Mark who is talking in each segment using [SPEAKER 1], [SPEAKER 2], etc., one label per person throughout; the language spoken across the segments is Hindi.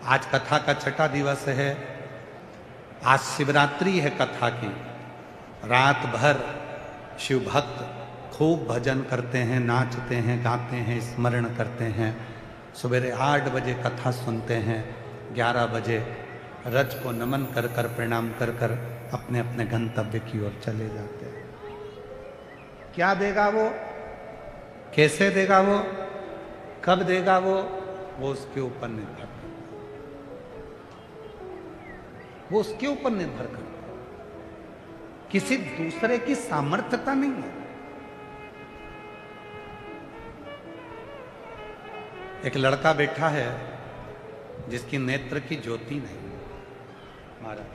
[SPEAKER 1] आज कथा का छठा दिवस है। आज शिवरात्रि है कथा की। रात भर शिव भक्त खूब भजन करते हैं, नाचते हैं, गाते हैं, स्मरण करते हैं। सवेरे 8 बजे कथा सुनते हैं, 11 बजे रज को नमन कर कर प्रणाम कर कर अपने अपने गंतव्य की ओर चले जाते हैं। क्या देगा वो, कैसे देगा वो, कब देगा वो उसके ऊपर निर्भर करता है। वो उसके ऊपर निर्भर करता है, किसी दूसरे की सामर्थ्यता नहीं है। एक लड़का बैठा है जिसकी नेत्र की ज्योति नहीं। महाराज,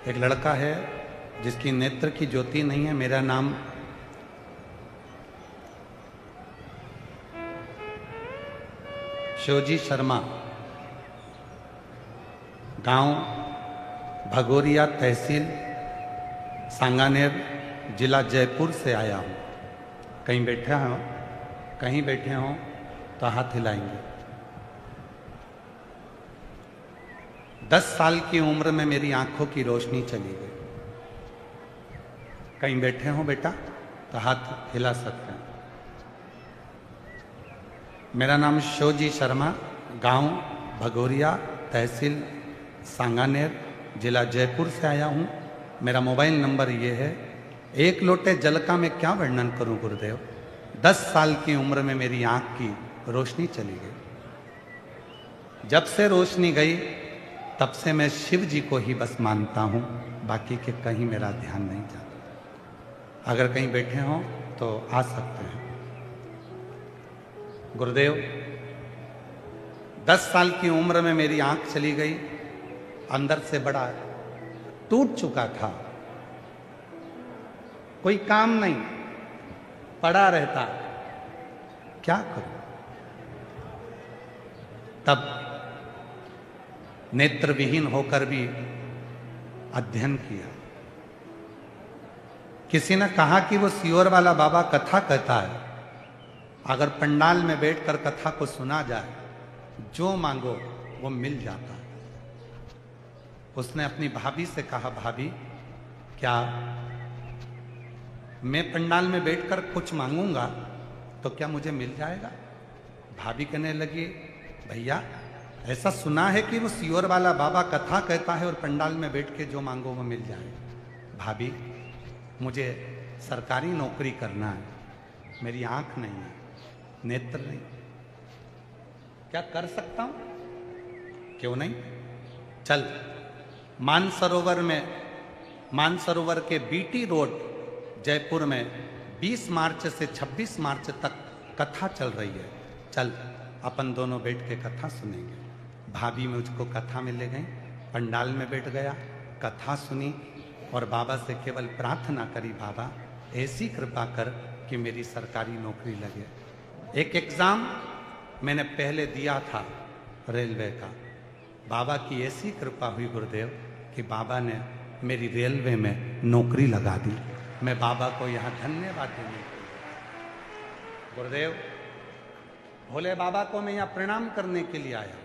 [SPEAKER 1] एक लड़का है जिसकी नेत्र की ज्योति नहीं है। मेरा नाम शिवजी शर्मा, गांव भगोरिया, तहसील सांगानेर, जिला जयपुर से आया हूं। कहीं बैठे हों तो हाथ हिलाएंगे। 10 साल की उम्र में मेरी आंखों की रोशनी चली गई। कहीं बैठे हों बेटा तो हाथ हिला सकते हैं। मेरा नाम शिवजी शर्मा, गांव भगोरिया, तहसील सांगानेर, जिला जयपुर से आया हूं। मेरा मोबाइल नंबर ये है। एक लोटे जल का मैं क्या वर्णन करूं गुरुदेव। 10 साल की उम्र में मेरी आंख की रोशनी चली गई। जब से रोशनी गई तब से मैं शिव जी को ही बस मानता हूं, बाकी के कहीं मेरा ध्यान नहीं जाता। अगर कहीं बैठे हों तो आ सकते हैं। गुरुदेव, 10 साल की उम्र में मेरी आंख चली गई। अंदर से बड़ा टूट चुका था, कोई काम नहीं, पड़ा रहता, क्या करूं। तब नेत्र विहीन होकर भी अध्ययन किया। किसी ने कहा कि वो सियोर वाला बाबा कथा कहता है, अगर पंडाल में बैठकर कथा को सुना जाए, जो मांगो वो मिल जाता है। उसने अपनी भाभी से कहा, भाभी क्या मैं पंडाल में बैठकर कुछ मांगूंगा तो क्या मुझे मिल जाएगा। भाभी कहने लगी, भैया ऐसा सुना है कि वो सियोर वाला बाबा कथा कहता है और पंडाल में बैठ के जो मांगो वो मिल जाएगा। भाभी मुझे सरकारी नौकरी करना है, मेरी आंख नहीं है, नेत्र नहीं, क्या कर सकता हूं। क्यों नहीं, चल मानसरोवर के बीटी रोड जयपुर में 20 मार्च से 26 मार्च तक कथा चल रही है, चल अपन दोनों बैठ के कथा सुनेंगे। भाभी मुझको कथा में ले गई, पंडाल में बैठ गया, कथा सुनी और बाबा से केवल प्रार्थना करी, बाबा ऐसी कृपा कर कि मेरी सरकारी नौकरी लगे। एक एग्जाम मैंने पहले दिया था रेलवे का, बाबा की ऐसी कृपा हुई गुरुदेव कि बाबा ने मेरी रेलवे में नौकरी लगा दी। मैं बाबा को यहाँ धन्यवाद देने गुरुदेव, भोले बाबा को मैं यहाँ प्रणाम करने के लिए आया।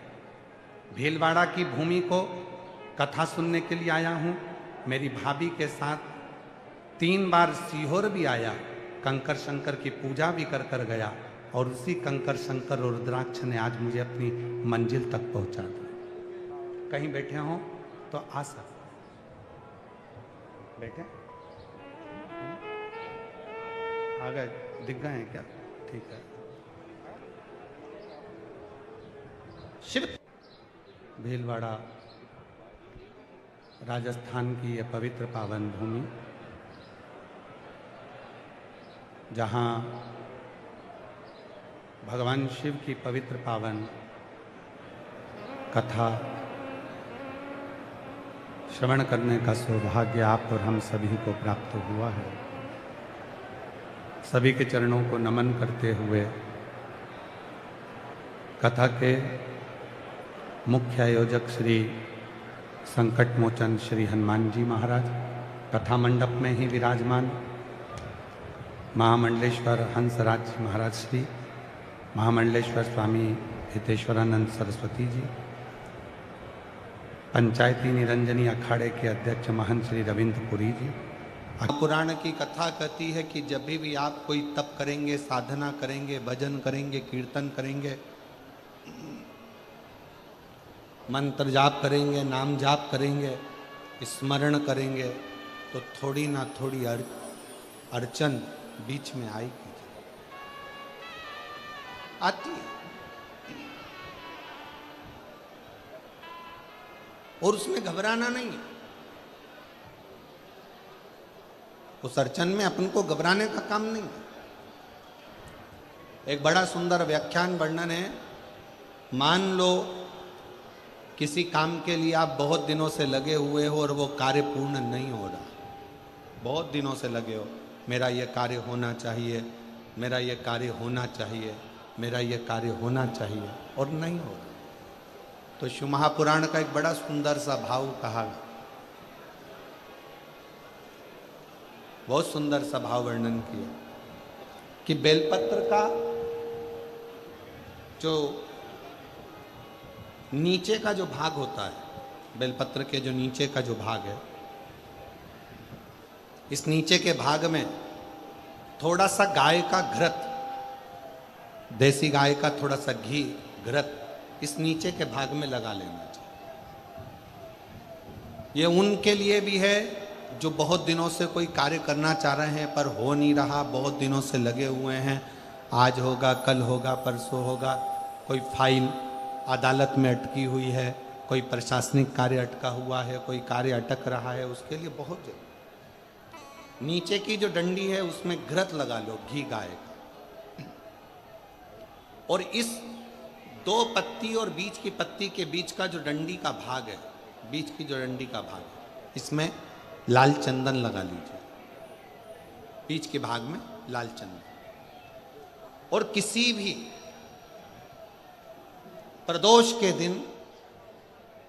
[SPEAKER 1] भीलवाड़ा की भूमि को कथा सुनने के लिए आया हूँ। मेरी भाभी के साथ 3 बार सीहोर भी आया, कंकर शंकर की पूजा भी कर कर गया और उसी कंकर शंकर और रुद्राक्ष ने आज मुझे अपनी मंजिल तक पहुंचा दिया। कहीं बैठे हों तो आ सकते बैठे। आ गए, दिख गए हैं क्या, ठीक है। शिव भीलवाड़ा राजस्थान की यह पवित्र पावन भूमि, जहाँ भगवान शिव की पवित्र पावन कथा श्रवण करने का सौभाग्य आप और हम सभी को प्राप्त हुआ है। सभी के चरणों को नमन करते हुए कथा के मुख्य आयोजक श्री संकट मोचन श्री हनुमान जी महाराज कथा मंडप में ही विराजमान, महामंडलेश्वर हंसराज महाराज श्री, महामंडलेश्वर स्वामी हितेश्वरानंद सरस्वती जी, पंचायती निरंजनी अखाड़े के अध्यक्ष महंत श्री रविंद्रपुरी जी। पुराण की कथा कहती है कि जब भी आप कोई तप करेंगे, साधना करेंगे, भजन करेंगे, कीर्तन करेंगे, मंत्र जाप करेंगे, नाम जाप करेंगे, स्मरण करेंगे, तो थोड़ी ना थोड़ी अड़चन बीच में आएगी, आती है। और उसमें घबराना नहीं, उस अड़चन में अपन को घबराने का काम नहीं। एक बड़ा सुंदर व्याख्यान वर्णन है। मान लो किसी काम के लिए आप बहुत दिनों से लगे हुए हो और वो कार्य पूर्ण नहीं हो रहा, बहुत दिनों से लगे हो, मेरा ये कार्य होना चाहिए, मेरा ये कार्य होना चाहिए, मेरा ये कार्य होना चाहिए, और नहीं हो रहा। तो शिव महापुराण का एक बड़ा सुंदर सा भाव कहा, बहुत सुंदर सा भाव वर्णन किया कि बेलपत्र का जो नीचे का जो भाग होता है, बेलपत्र के जो नीचे का जो भाग है, इस नीचे के भाग में थोड़ा सा गाय का घृत, देसी गाय का थोड़ा सा घी घृत इस नीचे के भाग में लगा लेना चाहिए। ये उनके लिए भी है जो बहुत दिनों से कोई कार्य करना चाह रहे हैं पर हो नहीं रहा, बहुत दिनों से लगे हुए हैं, आज होगा, कल होगा, परसों होगा, कोई फाइल अदालत में अटकी हुई है, कोई प्रशासनिक कार्य अटका हुआ है, कोई कार्य अटक रहा है, उसके लिए बहुत जरूरी। नीचे की जो डंडी है उसमें घृत लगा लो, घी गाय का, और इस दो पत्ती और बीच की पत्ती के बीच का जो डंडी का भाग है, बीच की जो डंडी का भाग है, इसमें लाल चंदन लगा लीजिए, बीच के भाग में लाल चंदन। और किसी भी प्रदोष के दिन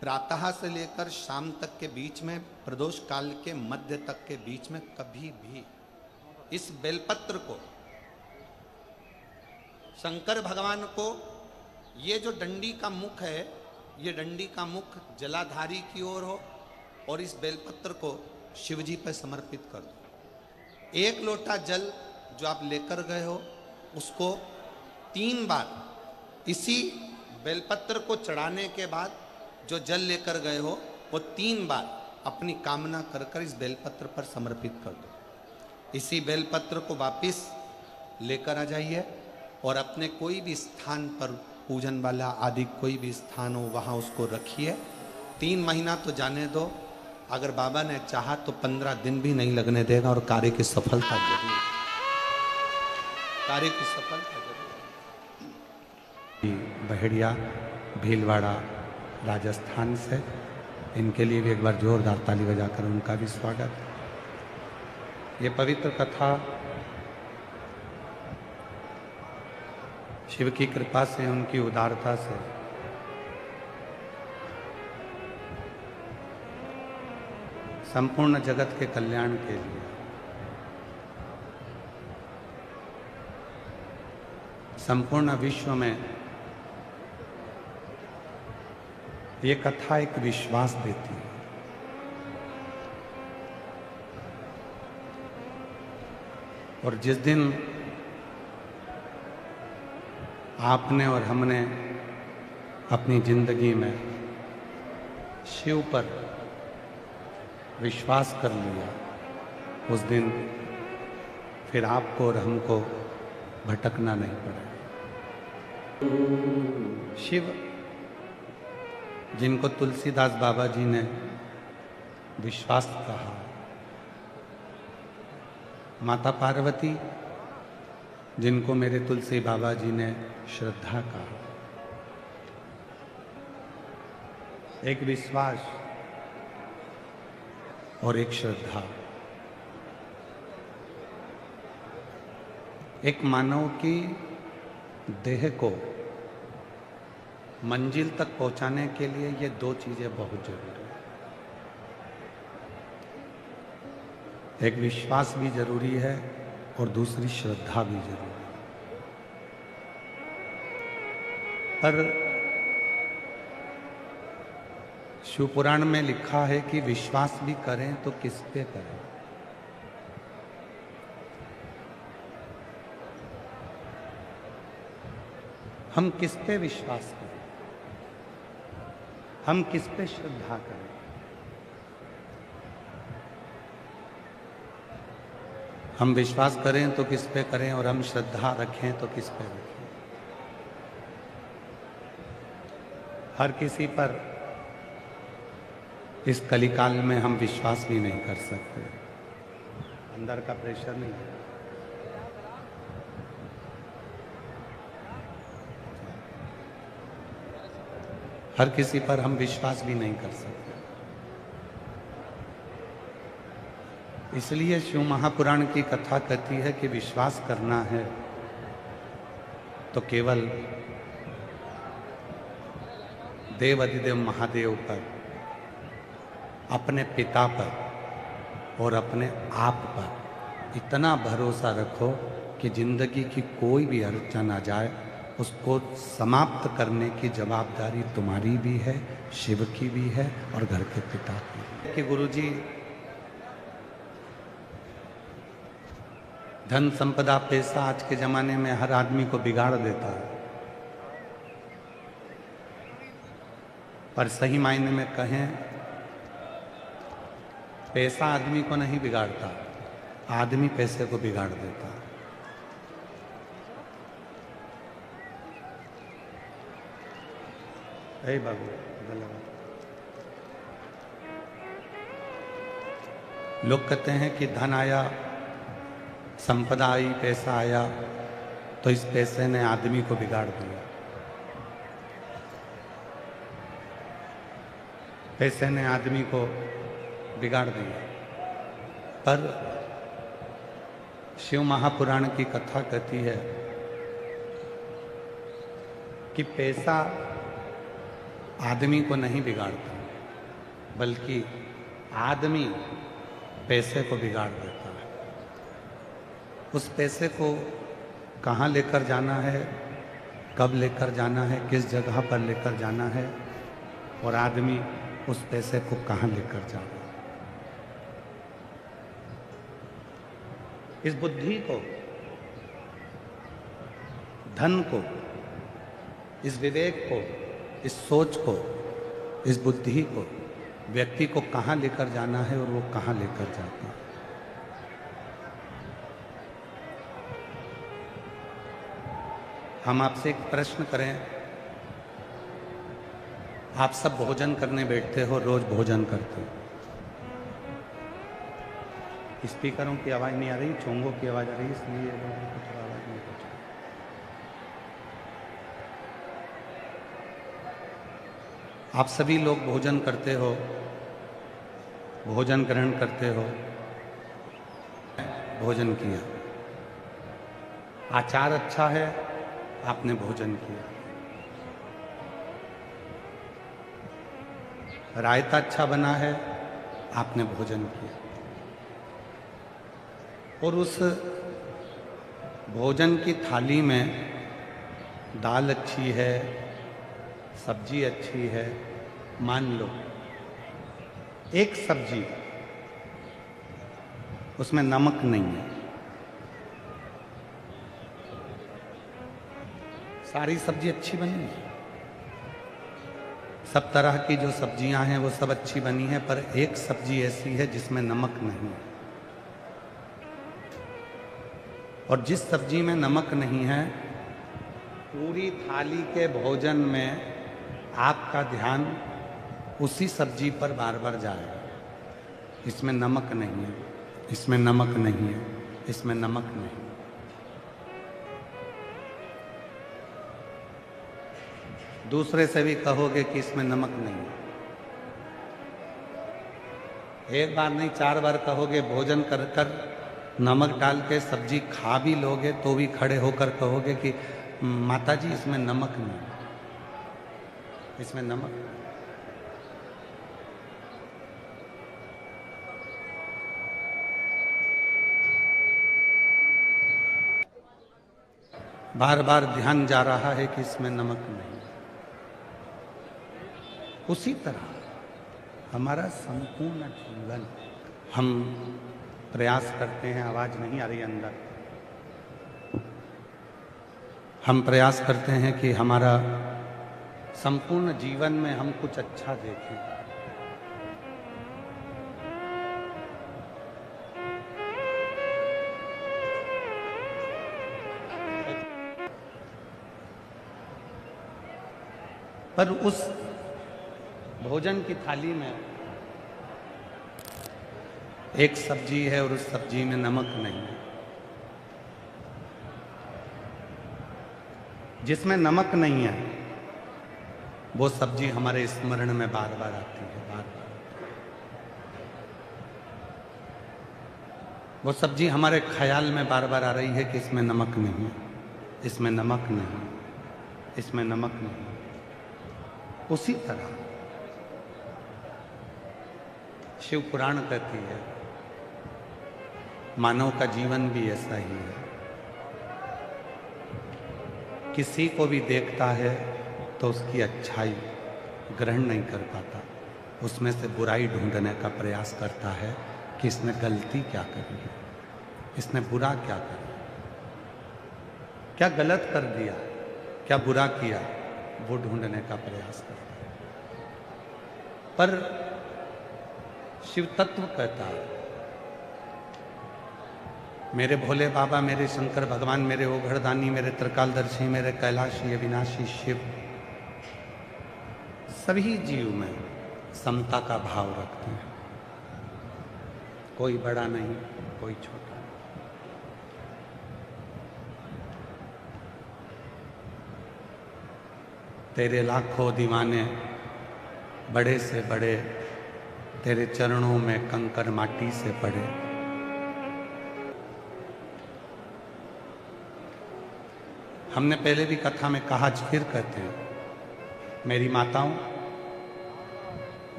[SPEAKER 1] प्रातः से लेकर शाम तक के बीच में, प्रदोष काल के मध्य तक के बीच में कभी भी इस बेलपत्र को शंकर भगवान को, ये जो डंडी का मुख है, ये डंडी का मुख जलाधारी की ओर हो और इस बेलपत्र को शिव जी पर समर्पित कर दो। एक लोटा जल जो आप लेकर गए हो उसको 3 बार इसी बेलपत्र को चढ़ाने के बाद जो जल लेकर गए हो वो 3 बार अपनी कामना कर कर इस बेलपत्र पर समर्पित कर दो। इसी बेलपत्र को वापिस लेकर आ जाइए और अपने कोई भी स्थान पर, पूजन वाला आदि कोई भी स्थान हो, वहाँ उसको रखिए। 3 महीना तो जाने दो, अगर बाबा ने चाहा तो 15 दिन भी नहीं लगने देगा और कार्य की सफलता जरूर, कार्य की सफलता जरूर। बहेड़िया भीलवाड़ा राजस्थान से, इनके लिए भी एक बार जोरदार ताली बजाकर उनका भी स्वागत। ये पवित्र कथा शिव की कृपा से, उनकी उदारता से संपूर्ण जगत के कल्याण के लिए, संपूर्ण विश्व में ये कथा एक विश्वास देती है। और जिस दिन आपने और हमने अपनी जिंदगी में शिव पर विश्वास कर लिया, उस दिन फिर आपको और हमको भटकना नहीं पड़ेगा। शिव जिनको तुलसीदास बाबा जी ने विश्वास कहा, माता पार्वती जिनको मेरे तुलसी बाबा जी ने श्रद्धा कहा, एक विश्वास और एक श्रद्धा, एक मानव की देह को मंजिल तक पहुंचाने के लिए ये 2 चीजें बहुत जरूरी है। एक विश्वास भी जरूरी है और दूसरी श्रद्धा भी जरूरी है। पर शिव पुराण में लिखा है कि विश्वास भी करें तो किस पे करें। हम किस पे विश्वास करें, हम किस पे श्रद्धा करें। हम विश्वास करें तो किस पे करें और हम श्रद्धा रखें तो किस पे रखें। हर किसी पर इस कलिकाल में हम विश्वास भी नहीं कर सकते। अंदर का प्रेशर नहीं है। हर किसी पर हम विश्वास भी नहीं कर सकते। इसलिए शिव महापुराण की कथा कहती है कि विश्वास करना है तो केवल देव अधिदेव महादेव पर, अपने पिता पर और अपने आप पर इतना भरोसा रखो कि जिंदगी की कोई भी अड़चन आ जाए उसको समाप्त करने की जवाबदारी तुम्हारी भी है, शिव की भी है और घर के पिता की भी। कि गुरुजी धन संपदा पैसा आज के जमाने में हर आदमी को बिगाड़ देता है, पर सही मायने में कहें पैसा आदमी को नहीं बिगाड़ता, आदमी पैसे को बिगाड़ देता है। हे बाबू, लोग कहते हैं कि धन आया, संपदा आई, पैसा आया तो इस पैसे ने आदमी को बिगाड़ दिया, पैसे ने आदमी को बिगाड़ दिया। पर शिव महापुराण की कथा कहती है कि पैसा आदमी को नहीं बिगाड़ता, बल्कि आदमी पैसे को बिगाड़ देता है। उस पैसे को कहाँ लेकर जाना है, कब लेकर जाना है, किस जगह पर लेकर जाना है और आदमी उस पैसे को कहाँ लेकर जाना है। इस बुद्धि को, धन को, इस विवेक को, इस सोच को, इस बुद्धि को व्यक्ति को कहाँ लेकर जाना है और वो कहाँ लेकर जाता है। हम आपसे एक प्रश्न करें, आप सब भोजन करने बैठते हो, रोज भोजन करते हो, स्पीकरों की आवाज नहीं आ रही, चोंगों की आवाज आ रही, इसलिए कुछ आवाज नहीं कुछ। आप सभी लोग भोजन करते हो, भोजन ग्रहण करते हो, भोजन किया, आचार अच्छा है, आपने भोजन किया, रायता अच्छा बना है, आपने भोजन किया, और उस भोजन की थाली में दाल अच्छी है, सब्जी अच्छी है, मान लो एक सब्जी उसमें नमक नहीं है, सारी सब्जी अच्छी बनी है, सब तरह की जो सब्जियां हैं वो सब अच्छी बनी है, पर एक सब्जी ऐसी है जिसमें नमक नहीं है। और जिस सब्जी में नमक नहीं है, पूरी थाली के भोजन में आपका ध्यान उसी सब्जी पर बार बार जाएगा। इसमें नमक नहीं है, इसमें नमक नहीं है, इसमें नमक नहीं। दूसरे से भी कहोगे कि इसमें नमक नहीं है, एक बार नहीं 4 बार कहोगे, भोजन कर कर नमक डाल के सब्जी खा भी लोगे तो भी खड़े होकर कहोगे कि माताजी इसमें नमक नहीं, इसमें नमक। बार बार ध्यान जा रहा है कि इसमें नमक नहीं। उसी तरह हमारा संपूर्ण जीवन, हम प्रयास करते हैं, आवाज नहीं आ रही अंदर, हम प्रयास करते हैं कि हमारा संपूर्ण जीवन में हम कुछ अच्छा देखें। पर उस भोजन की थाली में एक सब्जी है और उस सब्जी में नमक नहीं है। जिसमें नमक नहीं है वो सब्जी हमारे स्मरण में बार बार आती है, बार बार। वो सब्जी हमारे ख्याल में बार बार आ रही है कि इसमें नमक नहीं है, इसमें नमक नहीं, इसमें नमक नहीं। उसी तरह शिव पुराण कहती है मानव का जीवन भी ऐसा ही है। किसी को भी देखता है तो उसकी अच्छाई ग्रहण नहीं कर पाता, उसमें से बुराई ढूंढने का प्रयास करता है कि इसने गलती क्या करी है, इसने बुरा क्या करा, क्या गलत कर दिया, क्या बुरा किया, वो ढूंढने का प्रयास करता है। पर शिव तत्व कहता है मेरे भोले बाबा, मेरे शंकर भगवान, मेरे ओघड़दानी, मेरे त्रिकालदर्शी, मेरे कैलाशी अविनाशी शिव सभी जीव में समता का भाव रखते हैं। कोई बड़ा नहीं, कोई छोटा। तेरे लाखों दीवाने बड़े से बड़े, तेरे चरणों में कंकर माटी से पड़े। हमने पहले भी कथा में कहा, आज फिर कहते हैं, मेरी माताओं,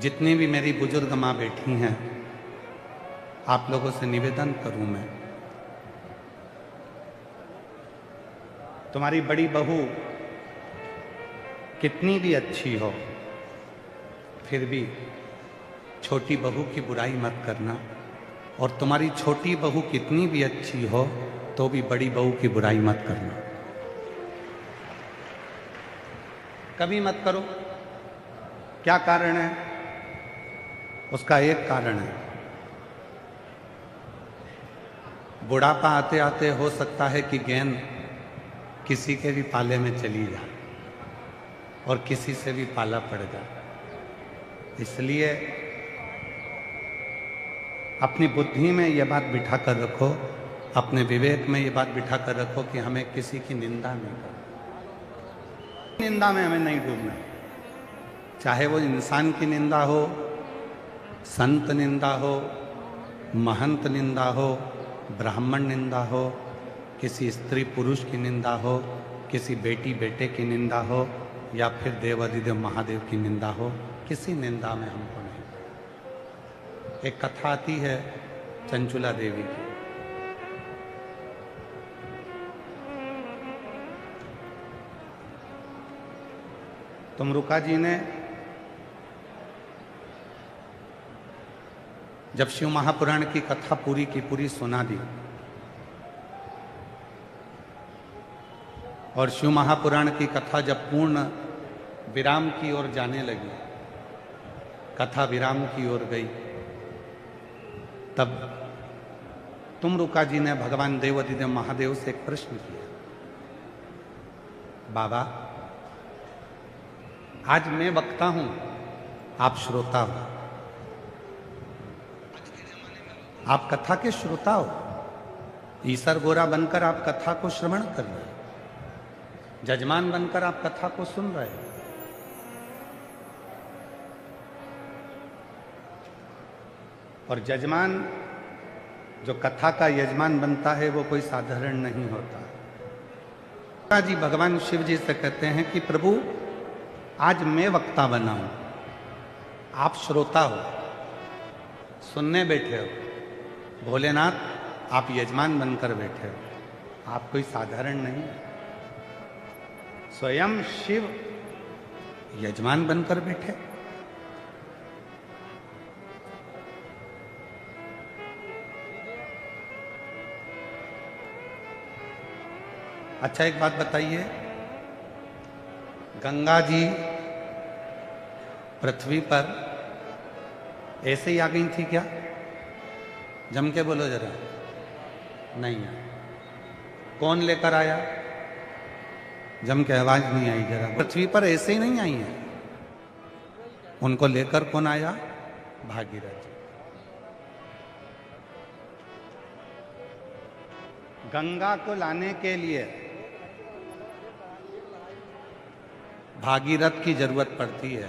[SPEAKER 1] जितनी भी मेरी बुजुर्ग माँ बैठी हैं, आप लोगों से निवेदन करूं मैं, तुम्हारी बड़ी बहू कितनी भी अच्छी हो, फिर भी छोटी बहू की बुराई मत करना, और तुम्हारी छोटी बहू कितनी भी अच्छी हो तो भी बड़ी बहू की बुराई मत करना, कभी मत करो। क्या कारण है? उसका एक कारण है, बुढ़ापा आते आते हो सकता है कि गेंद किसी के भी पाले में चली जाए और किसी से भी पाला पड़ जाए। इसलिए अपनी बुद्धि में यह बात बिठा कर रखो, अपने विवेक में यह बात बिठा कर रखो कि हमें किसी की निंदा नहीं करनी, निंदा में हमें नहीं डूबना। चाहे वो इंसान की निंदा हो, संत निंदा हो, महंत निंदा हो, ब्राह्मण निंदा हो, किसी स्त्री पुरुष की निंदा हो, किसी बेटी बेटे की निंदा हो, या फिर देवाधिदेव महादेव की निंदा हो, किसी निंदा में हमको नहीं। एक कथा आती है चंचुला देवी की। तुमरुका जी ने जब शिव महापुराण की कथा पूरी की पूरी सुना दी और शिव महापुराण की कथा जब पूर्ण विराम की ओर जाने लगी, कथा विराम की ओर गई, तब तुमरुका जी ने भगवान देवाधिदेव महादेव से एक प्रश्न किया, बाबा आज मैं वक्ता हूं, आप श्रोता हो, आप कथा के श्रोता हो, ईसर गोरा बनकर आप कथा को श्रवण कर रहे हो, जजमान बनकर आप कथा को सुन रहे हो। और जजमान जो कथा का यजमान बनता है वो कोई साधारण नहीं होता। जी भगवान शिव जी से कहते हैं कि प्रभु आज मैं वक्ता बना हूं, आप श्रोता हो, सुनने बैठे हो। भोलेनाथ आप यजमान बनकर बैठे हो, आप कोई साधारण नहीं। स्वयं शिव यजमान बनकर बैठे अच्छा एक बात बताइए, गंगा जी पृथ्वी पर ऐसे ही आ गई थी क्या? जम के बोलो जरा। नहीं है। कौन लेकर आया? जम के आवाज नहीं आई जरा। पृथ्वी पर ऐसे ही नहीं आई है, उनको लेकर कौन आया? भागीरथ जी। गंगा को लाने के लिए भागीरथ की जरूरत पड़ती है,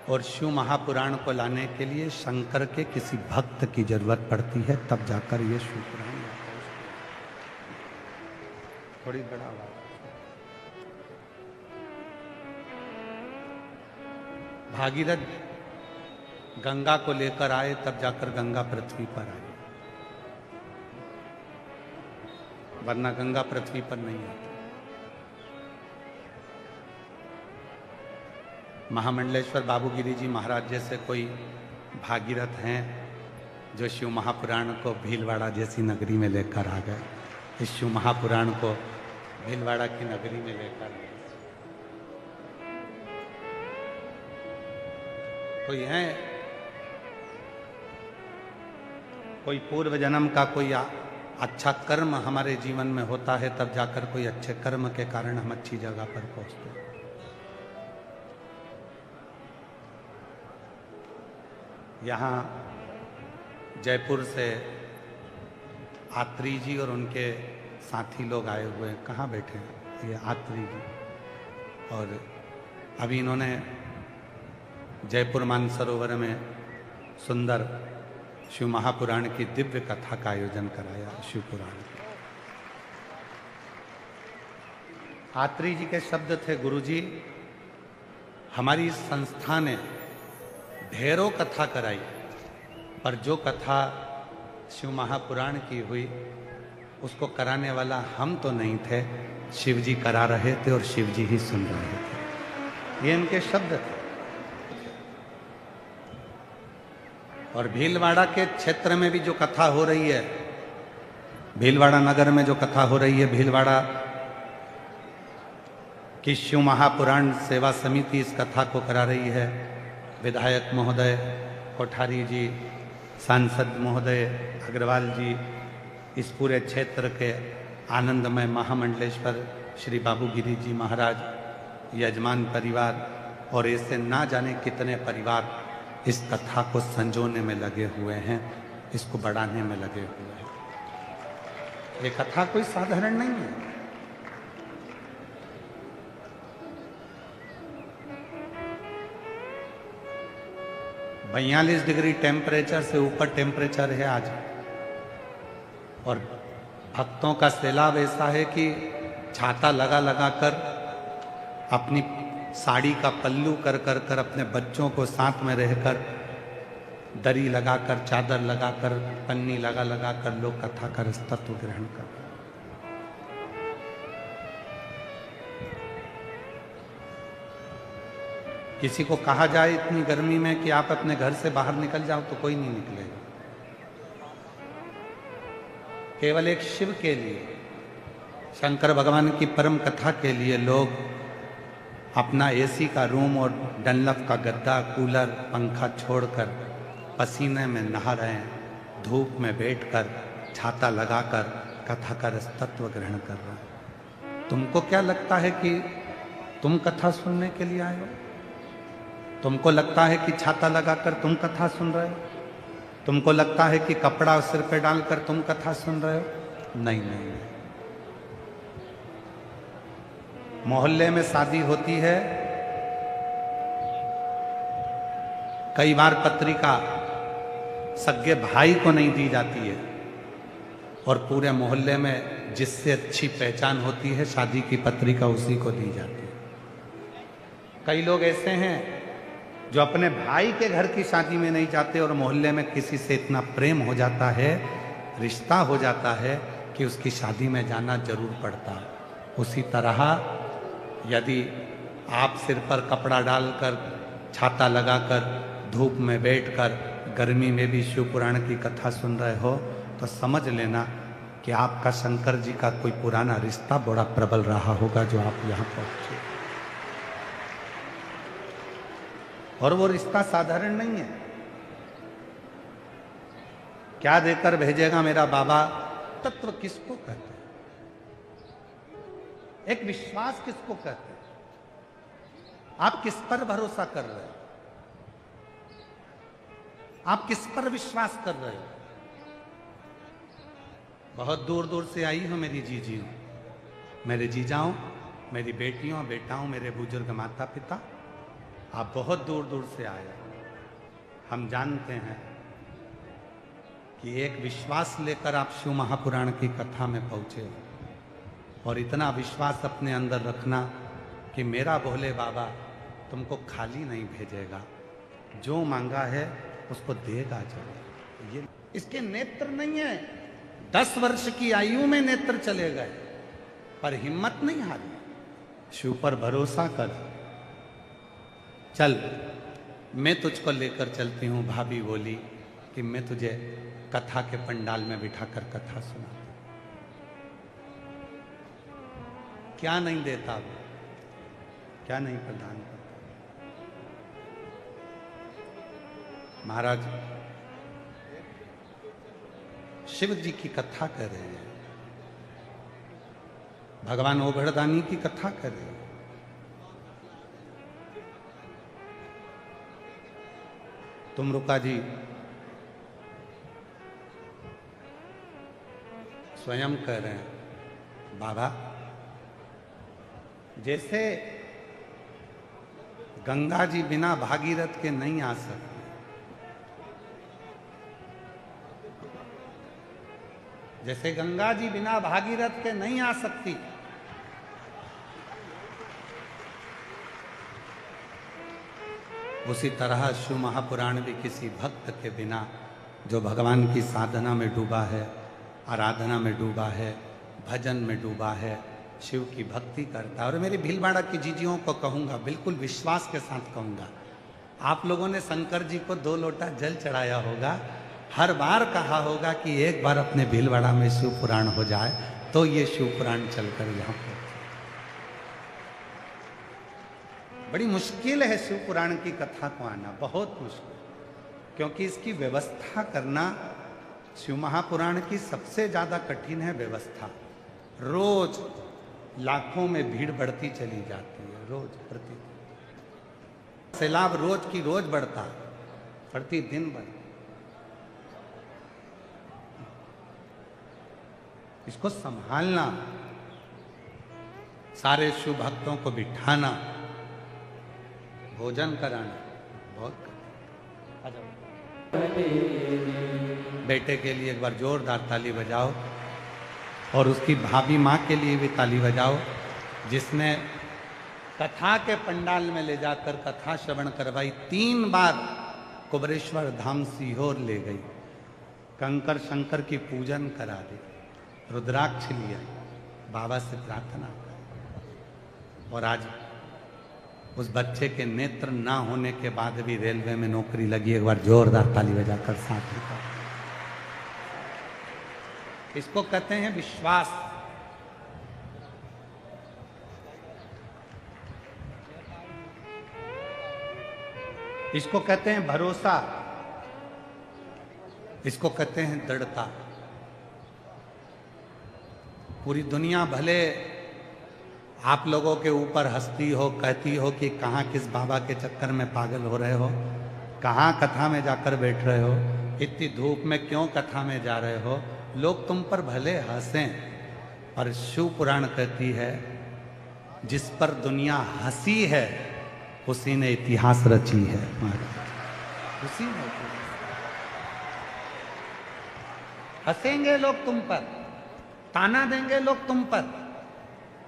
[SPEAKER 1] और शिव महापुराण को लाने के लिए शंकर के किसी भक्त की जरूरत पड़ती है, तब जाकर ये शिव पुराण आता है। थोड़ी बड़ा बात। भागीरथ गंगा को लेकर आए, तब जाकर गंगा पृथ्वी पर आई, वरना गंगा पृथ्वी पर नहीं आती। महामंडलेश्वर बाबूगिरी जी महाराज जैसे कोई भागीरथ हैं जो शिव महापुराण को भीलवाड़ा जैसी नगरी में लेकर आ गए। इस शिव महापुराण को भीलवाड़ा की नगरी में लेकर गए। कोई है, कोई पूर्व जन्म का कोई अच्छा कर्म हमारे जीवन में होता है, तब जाकर कोई अच्छे कर्म के कारण हम अच्छी जगह पर पहुंचते हैं। यहाँ जयपुर से आत्री जी और उनके साथी लोग आए हुए हैं। कहाँ बैठे हैं? ये आत्री जी। और अभी इन्होंने जयपुर मानसरोवर में सुंदर शिव महापुराण की दिव्य कथा का आयोजन कराया। शिव पुराण आत्री जी के शब्द थे, गुरुजी हमारी संस्था ने ढेरों कथा कराई, पर जो कथा शिव महापुराण की हुई उसको कराने वाला हम तो नहीं थे, शिव जी करा रहे थे और शिव जी ही सुन रहे थे। ये इनके शब्द थे। और भीलवाड़ा के क्षेत्र में भी जो कथा हो रही है, भीलवाड़ा नगर में जो कथा हो रही है, भीलवाड़ा की शिव महापुराण सेवा समिति इस कथा को करा रही है। विधायक महोदय कोठारी जी, सांसद महोदय अग्रवाल जी, इस पूरे क्षेत्र के आनंदमय महामंडलेश्वर श्री बाबूगिरी जी महाराज, यजमान परिवार और ऐसे ना जाने कितने परिवार इस कथा को संजोने में लगे हुए हैं, इसको बढ़ाने में लगे हुए हैं। ये कथा कोई साधारण नहीं है। 42 डिग्री टेम्परेचर से ऊपर टेम्परेचर है आज, और भक्तों का सैलाब ऐसा है कि छाता लगा लगा कर, अपनी साड़ी का पल्लू कर कर कर, अपने बच्चों को साथ में रहकर, दरी लगाकर, चादर लगाकर, पन्नी लगा लगा कर लोग कथा का तत्व ग्रहण कर। किसी को कहा जाए इतनी गर्मी में कि आप अपने घर से बाहर निकल जाओ, तो कोई नहीं निकलेगा। केवल एक शिव के लिए, शंकर भगवान की परम कथा के लिए लोग अपना एसी का रूम और डनलप का गद्दा, कूलर, पंखा छोड़कर पसीने में नहा रहे हैं, धूप में बैठकर, छाता लगाकर कथा का रस तत्व ग्रहण कर रहे हैं। तुमको क्या लगता है कि तुम कथा सुनने के लिए आए हो? तुमको लगता है कि छाता लगाकर तुम कथा सुन रहे हो? तुमको लगता है कि कपड़ा सिर पे डालकर तुम कथा सुन रहे हो? नहीं नहीं, नहीं। मोहल्ले में शादी होती है, कई बार पत्रिका सगे भाई को नहीं दी जाती है, और पूरे मोहल्ले में जिससे अच्छी पहचान होती है, शादी की पत्रिका उसी को दी जाती है। कई लोग ऐसे हैं जो अपने भाई के घर की शादी में नहीं जाते, और मोहल्ले में किसी से इतना प्रेम हो जाता है, रिश्ता हो जाता है कि उसकी शादी में जाना जरूर पड़ता है। उसी तरह यदि आप सिर पर कपड़ा डालकर, छाता लगाकर, धूप में बैठकर, गर्मी में भी शिव पुराण की कथा सुन रहे हो, तो समझ लेना कि आपका शंकर जी का कोई पुराना रिश्ता बड़ा प्रबल रहा होगा जो आप यहां पहुंचे। और वो रिश्ता साधारण नहीं है। क्या देकर भेजेगा मेरा बाबा? तत्व किसको कहते हैं? एक विश्वास किसको कहते हैं? आप किस पर भरोसा कर रहे हो? आप किस पर विश्वास कर रहे हो? बहुत दूर दूर से आई हो मेरी जीजियों, मेरे जीजाओं, मेरी बेटियों, बेटाओं, मेरे बुजुर्ग माता पिता, आप बहुत दूर दूर से आए। हम जानते हैं कि एक विश्वास लेकर आप शिव महापुराण की कथा में पहुंचे हो। और इतना विश्वास अपने अंदर रखना कि मेरा भोले बाबा तुमको खाली नहीं भेजेगा, जो मांगा है उसको देगा जरूर। ये इसके नेत्र नहीं है, 10 वर्ष की आयु में नेत्र चले गए, पर हिम्मत नहीं हारी। शिव पर भरोसा कर, चल मैं तुझको लेकर चलती हूं। भाभी बोली कि मैं तुझे कथा के पंडाल में बिठाकर कथा सुना। क्या नहीं देता वो, क्या नहीं प्रदान करता। महाराज शिव जी की कथा कर रहे हैं, भगवान ओघड़दानी की कथा कर रहे हैं। तुमरुका जी स्वयं कह रहे हैं, बाबा जैसे गंगा जी बिना भागीरथ के नहीं आ सकते, जैसे गंगा जी बिना भागीरथ के नहीं आ सकती, उसी तरह शिव महापुराण भी किसी भक्त के बिना, जो भगवान की साधना में डूबा है, आराधना में डूबा है, भजन में डूबा है, शिव की भक्ति करता है। और मेरी भीलवाड़ा की जीजियों को कहूँगा, बिल्कुल विश्वास के साथ कहूँगा, आप लोगों ने शंकर जी को 2 लोटा जल चढ़ाया होगा, हर बार कहा होगा कि एक बार अपने भीलवाड़ा में शिव पुराण हो जाए तो ये शिव पुराण चलकर यहाँ पर। बड़ी मुश्किल है शिव पुराण की कथा को आना, बहुत मुश्किल, क्योंकि इसकी व्यवस्था करना शिव महापुराण की सबसे ज्यादा कठिन है व्यवस्था। रोज लाखों में भीड़ बढ़ती चली जाती है, रोज प्रति सैलाब रोज की रोज बढ़ता, प्रति दिन बढ़ता। इसको संभालना, सारे शिव भक्तों को बिठाना, भोजन कराना, बहुत बेटे के लिए एक बार जोरदार ताली बजाओ, और उसकी भाभी माँ के लिए भी ताली बजाओ, जिसने कथा के पंडाल में ले जाकर कथा श्रवण करवाई। 3 बार कुबरेश्वर धाम सीहोर ले गई, कंकर शंकर की पूजन करा दी, रुद्राक्ष लिया, बाबा से प्रार्थना कर। और आज उस बच्चे के नेत्र ना होने के बाद भी रेलवे में नौकरी लगी। एक बार जोरदार ताली बजाकर साथ लिखा। इसको कहते हैं विश्वास। इसको कहते हैं भरोसा। इसको कहते हैं दृढ़ता। पूरी दुनिया भले आप लोगों के ऊपर हंसती हो, कहती हो कि कहाँ किस बाबा के चक्कर में पागल हो रहे हो, कहाँ कथा में जाकर बैठ रहे हो, इतनी धूप में क्यों कथा में जा रहे हो। लोग तुम पर भले हंसें, पर शिव पुराण कहती है जिस पर दुनिया हंसी है उसी ने इतिहास रची है। उसी ने हंसेंगे लोग तुम पर, ताना देंगे लोग तुम पर।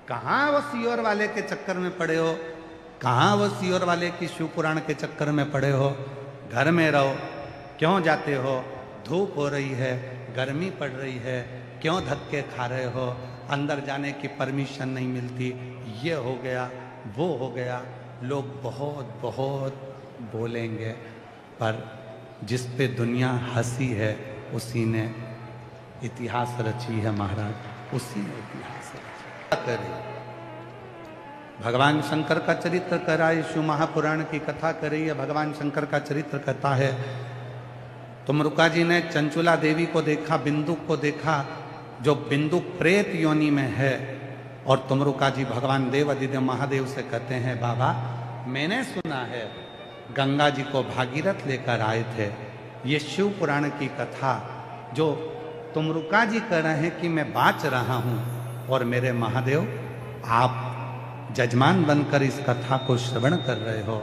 [SPEAKER 1] कहाँ वो सीहोर वाले के चक्कर में पड़े हो, कहाँ वो सीहोर वाले की शिव पुराण के चक्कर में पड़े हो। घर में रहो, क्यों जाते हो, धूप हो रही है, गर्मी पड़ रही है, क्यों धक्के खा रहे हो, अंदर जाने की परमिशन नहीं मिलती, ये हो गया वो हो गया। लोग बहुत बहुत बोलेंगे, पर जिस पे दुनिया हंसी है उसी ने इतिहास रची है महाराज, उसी ने इतिहास रचा। करे भगवान शंकर का चरित्र कराए, शिव महापुराण की कथा करी है। भगवान शंकर का चरित्र कहता है, तुमरुका जी ने चंचुला देवी को देखा, बिंदुक को देखा, जो बिंदुक प्रेत योनि में है। और तुमरुका जी भगवान देव अधिदेव महादेव से कहते हैं, बाबा मैंने सुना है गंगा जी को भागीरथ लेकर आए थे। ये शिव पुराण की कथा जो तुमरुका जी कह रहे हैं कि मैं बाँच रहा हूँ, और मेरे महादेव आप जजमान बनकर इस कथा को श्रवण कर रहे हो।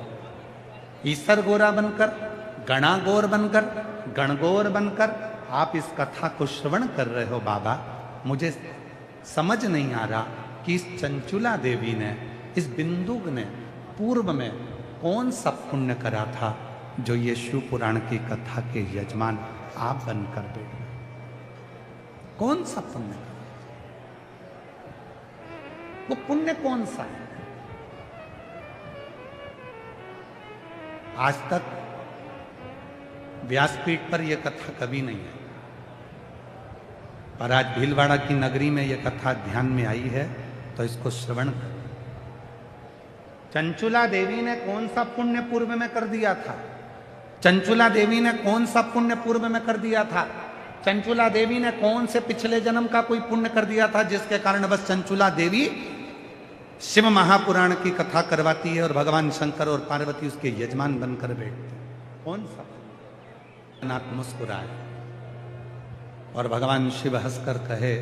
[SPEAKER 1] ईसर गोरा बनकर, गणागोर बनकर, गणगोर बनकर आप इस कथा को श्रवण कर रहे हो। बाबा मुझे समझ नहीं आ रहा कि इस चंचुला देवी ने, इस बिंदुक ने पूर्व में कौन सा पुण्य करा था जो ये शिव पुराण की कथा के यजमान आप बनकर बैठ गए। कौन सा पुण्य, वो पुण्य कौन सा है? आज तक व्यासपीठ पर यह कथा कभी नहीं है, पर आज भीलवाड़ा की नगरी में यह कथा ध्यान में आई है, तो इसको श्रवण कर। चंचुला देवी ने कौन सा पुण्य पूर्व में कर दिया था? चंचुला देवी ने कौन सा पुण्य पूर्व में कर दिया था? चंचुला देवी ने कौन से पिछले जन्म का कोई पुण्य कर दिया था जिसके कारण बस चंचुला देवी शिव महापुराण की कथा करवाती है और भगवान शंकर और पार्वती उसके यजमान बनकर बैठते? कौन सा? नाथ मुस्कुराए और भगवान शिव हंसकर कहे,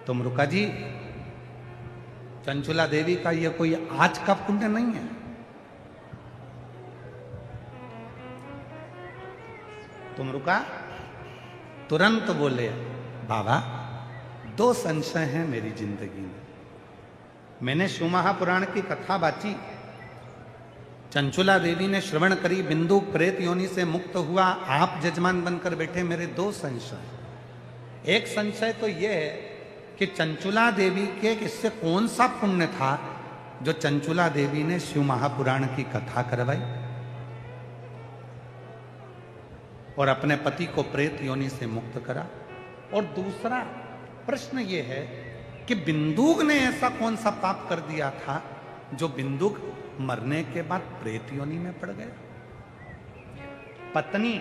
[SPEAKER 1] तुमरुका जी चंचुला देवी का यह कोई आज का पुण्य नहीं है। तुमरुका तुरंत बोले, बाबा दो संशय हैं मेरी जिंदगी में। मैंने शिव महापुराण की कथा बाची, चंचुला देवी ने श्रवण करी, बिंदु प्रेत योनि से मुक्त हुआ, आप जजमान बनकर बैठे। मेरे दो संशय। एक संशय तो यह है कि चंचुला देवी के इससे कौन सा पुण्य था जो चंचुला देवी ने शिव महापुराण की कथा करवाई और अपने पति को प्रेत योनि से मुक्त करा। और दूसरा प्रश्न यह है कि बिंदुक ने ऐसा कौन सा पाप कर दिया था जो बिंदुक मरने के बाद प्रेत योनि में पड़ गया। पत्नी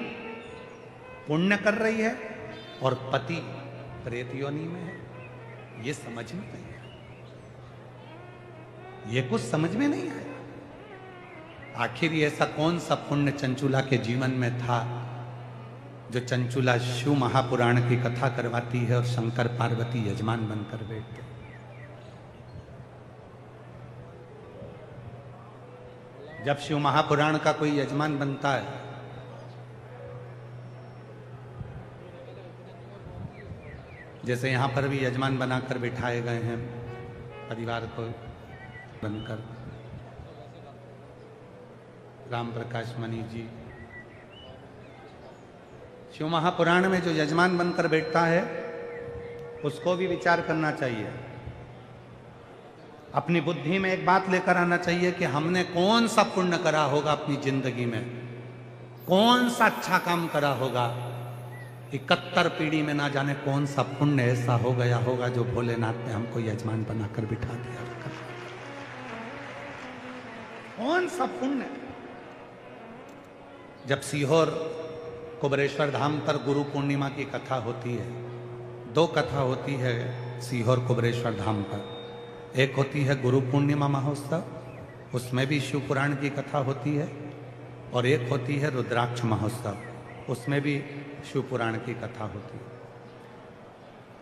[SPEAKER 1] पुण्य कर रही है और पति प्रेत योनि में है, ये समझ में नहीं आया, ये कुछ समझ में नहीं आया। आखिर ऐसा कौन सा पुण्य चंचुला के जीवन में था जो चंचुला शिव महापुराण की कथा करवाती है और शंकर पार्वती यजमान बनकर बैठते। जब शिव महापुराण का कोई यजमान बनता है जैसे यहां पर भी यजमान बनाकर बिठाए गए हैं परिवार को बनकर, राम प्रकाश मणि जी, शिव महापुराण में जो यजमान बनकर बैठता है उसको भी विचार करना चाहिए। अपनी बुद्धि में एक बात लेकर आना चाहिए कि हमने कौन सा पुण्य करा होगा अपनी जिंदगी में, कौन सा अच्छा काम करा होगा। 71 पीढ़ी में ना जाने कौन सा पुण्य ऐसा हो गया होगा जो भोलेनाथ ने हमको यजमान बनाकर बिठा दिया। कौन सा पुण्य। जब सीहोर कुबरेश्वर धाम पर गुरु पूर्णिमा की कथा होती है, दो कथा होती है सीहोर कुबरेश्वर धाम पर। एक होती है गुरु पूर्णिमा महोत्सव, उसमें भी शिव पुराण की कथा होती है, और एक होती है रुद्राक्ष महोत्सव, उसमें भी शिव पुराण की कथा होती है।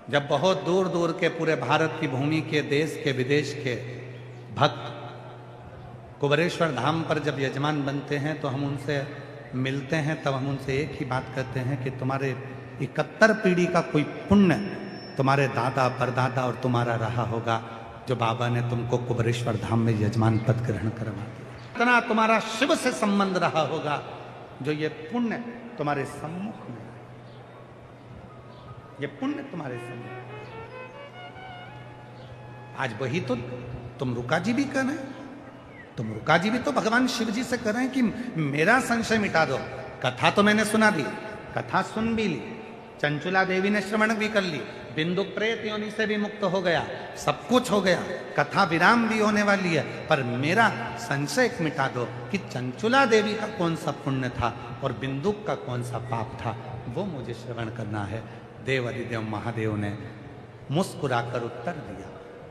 [SPEAKER 1] जब बहुत दूर दूर के पूरे भारत की भूमि के, देश के, विदेश के भक्त कुबरेश्वर धाम पर जब यजमान बनते हैं तो हम उनसे मिलते हैं, तब हम उनसे एक ही बात कहते हैं कि तुम्हारे 71 पीढ़ी का कोई पुण्य तुम्हारे दादा परदादा और तुम्हारा रहा होगा जो बाबा ने तुमको कुबरेश्वर धाम में यजमान पद ग्रहण करवा दिया। इतना तुम्हारा शिव से संबंध रहा होगा जो ये पुण्य तुम्हारे सम्मुख में, ये पुण्य तुम्हारे सम्मुख। आज वही तो तुमरुका जी भी कर रहे हैं, तुमरुका जी भी तो भगवान शिव जी से कह रहे हैं कि मेरा संशय मिटा दो। कथा तो मैंने सुना दी, कथा सुन भी ली, चंचुला देवी ने श्रवण भी कर ली, बिंदु प्रेत योनि से भी मुक्त हो गया, सब कुछ हो गया, कथा विराम भी होने वाली है। पर मेरा संशय मिटा दो कि चंचुला देवी का कौन सा पुण्य था और बिंदु का कौन सा पाप था, वो मुझे श्रवण करना है। देव अधिदेव महादेव ने मुस्कुराकर उत्तर दिया।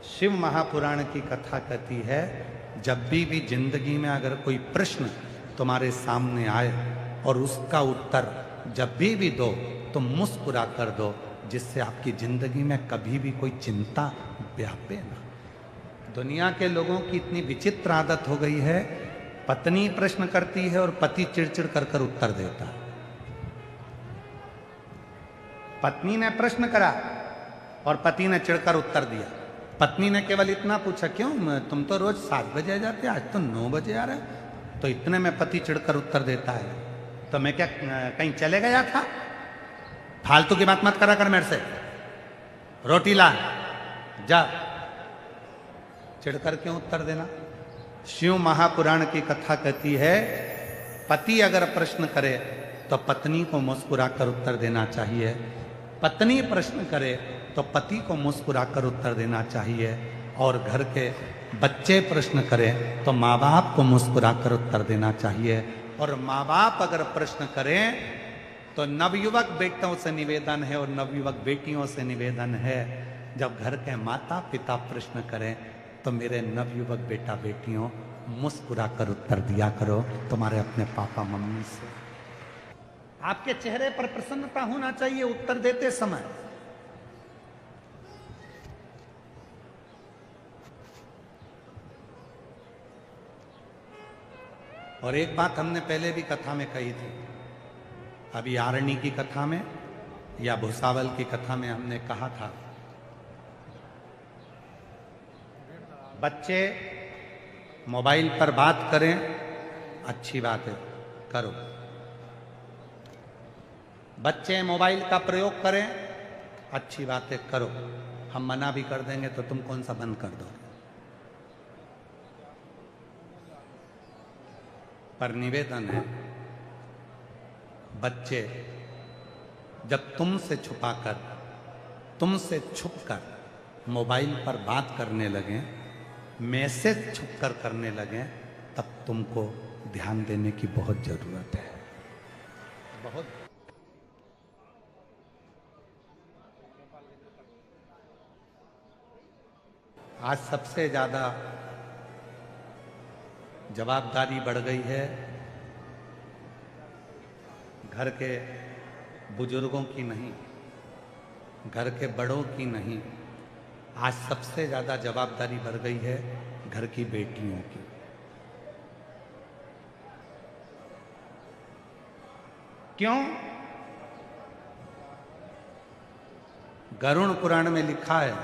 [SPEAKER 1] शिव महापुराण की कथा कहती है, जब भी जिंदगी में अगर कोई प्रश्न तुम्हारे सामने आए और उसका उत्तर जब भी दो तो मुस्कुरा कर दो, जिससे आपकी जिंदगी में कभी भी कोई चिंता व्यापे ना। दुनिया के लोगों की इतनी विचित्र आदत हो गई है, पत्नी प्रश्न करती है और पति चिड़चिड़ कर उत्तर देता है। पत्नी ने प्रश्न करा और पति ने चिढ़कर उत्तर दिया। पत्नी ने केवल इतना पूछा, क्यों तुम तो रोज 7 बजे जाते, आज तो 9 बजे आ रहे। तो इतने में पति चिढ़कर उत्तर देता है, तो मैं क्या कहीं चले गया था? फालतू की बात मत करा कर मेरे से, रोटी ला जा। चिढ़कर क्यों उत्तर देना? शिव महापुराण की कथा कहती है, पति अगर प्रश्न करे तो पत्नी को मुस्कुराकर उत्तर देना चाहिए, पत्नी प्रश्न करे तो पति को मुस्कुराकर उत्तर देना चाहिए, और घर के बच्चे प्रश्न करें तो माँ बाप को मुस्कुराकर उत्तर देना चाहिए। और माँ बाप अगर प्रश्न करें तो नवयुवक बेटों से निवेदन है और नवयुवक बेटियों से निवेदन है, जब घर के माता पिता प्रश्न करें तो मेरे नवयुवक बेटा बेटियों मुस्कुराकर उत्तर दिया करो तुम्हारे अपने पापा मम्मी से। आपके चेहरे पर प्रसन्नता होना चाहिए उत्तर देते समय। और एक बात हमने पहले भी कथा में कही थी, अभी आरणी की कथा में या भुसावल की कथा में हमने कहा था, बच्चे मोबाइल पर बात करें अच्छी बात है, करो। बच्चे मोबाइल का प्रयोग करें अच्छी बात है, करो। हम मना भी कर देंगे तो तुम कौन सा बंद कर दो। पर निवेदन है, बच्चे जब तुमसे छुपाकर, तुमसे छुपकर मोबाइल पर बात करने लगें, मैसेज छुपकर करने लगें, तब तुमको ध्यान देने की बहुत जरूरत है। बहुत। आज सबसे ज्यादा जवाबदारी बढ़ गई है घर के बुजुर्गों की नहीं, घर के बड़ों की नहीं, आज सबसे ज्यादा जवाबदारी बढ़ गई है घर की बेटियों की। क्यों? गरुड़ पुराण में लिखा है,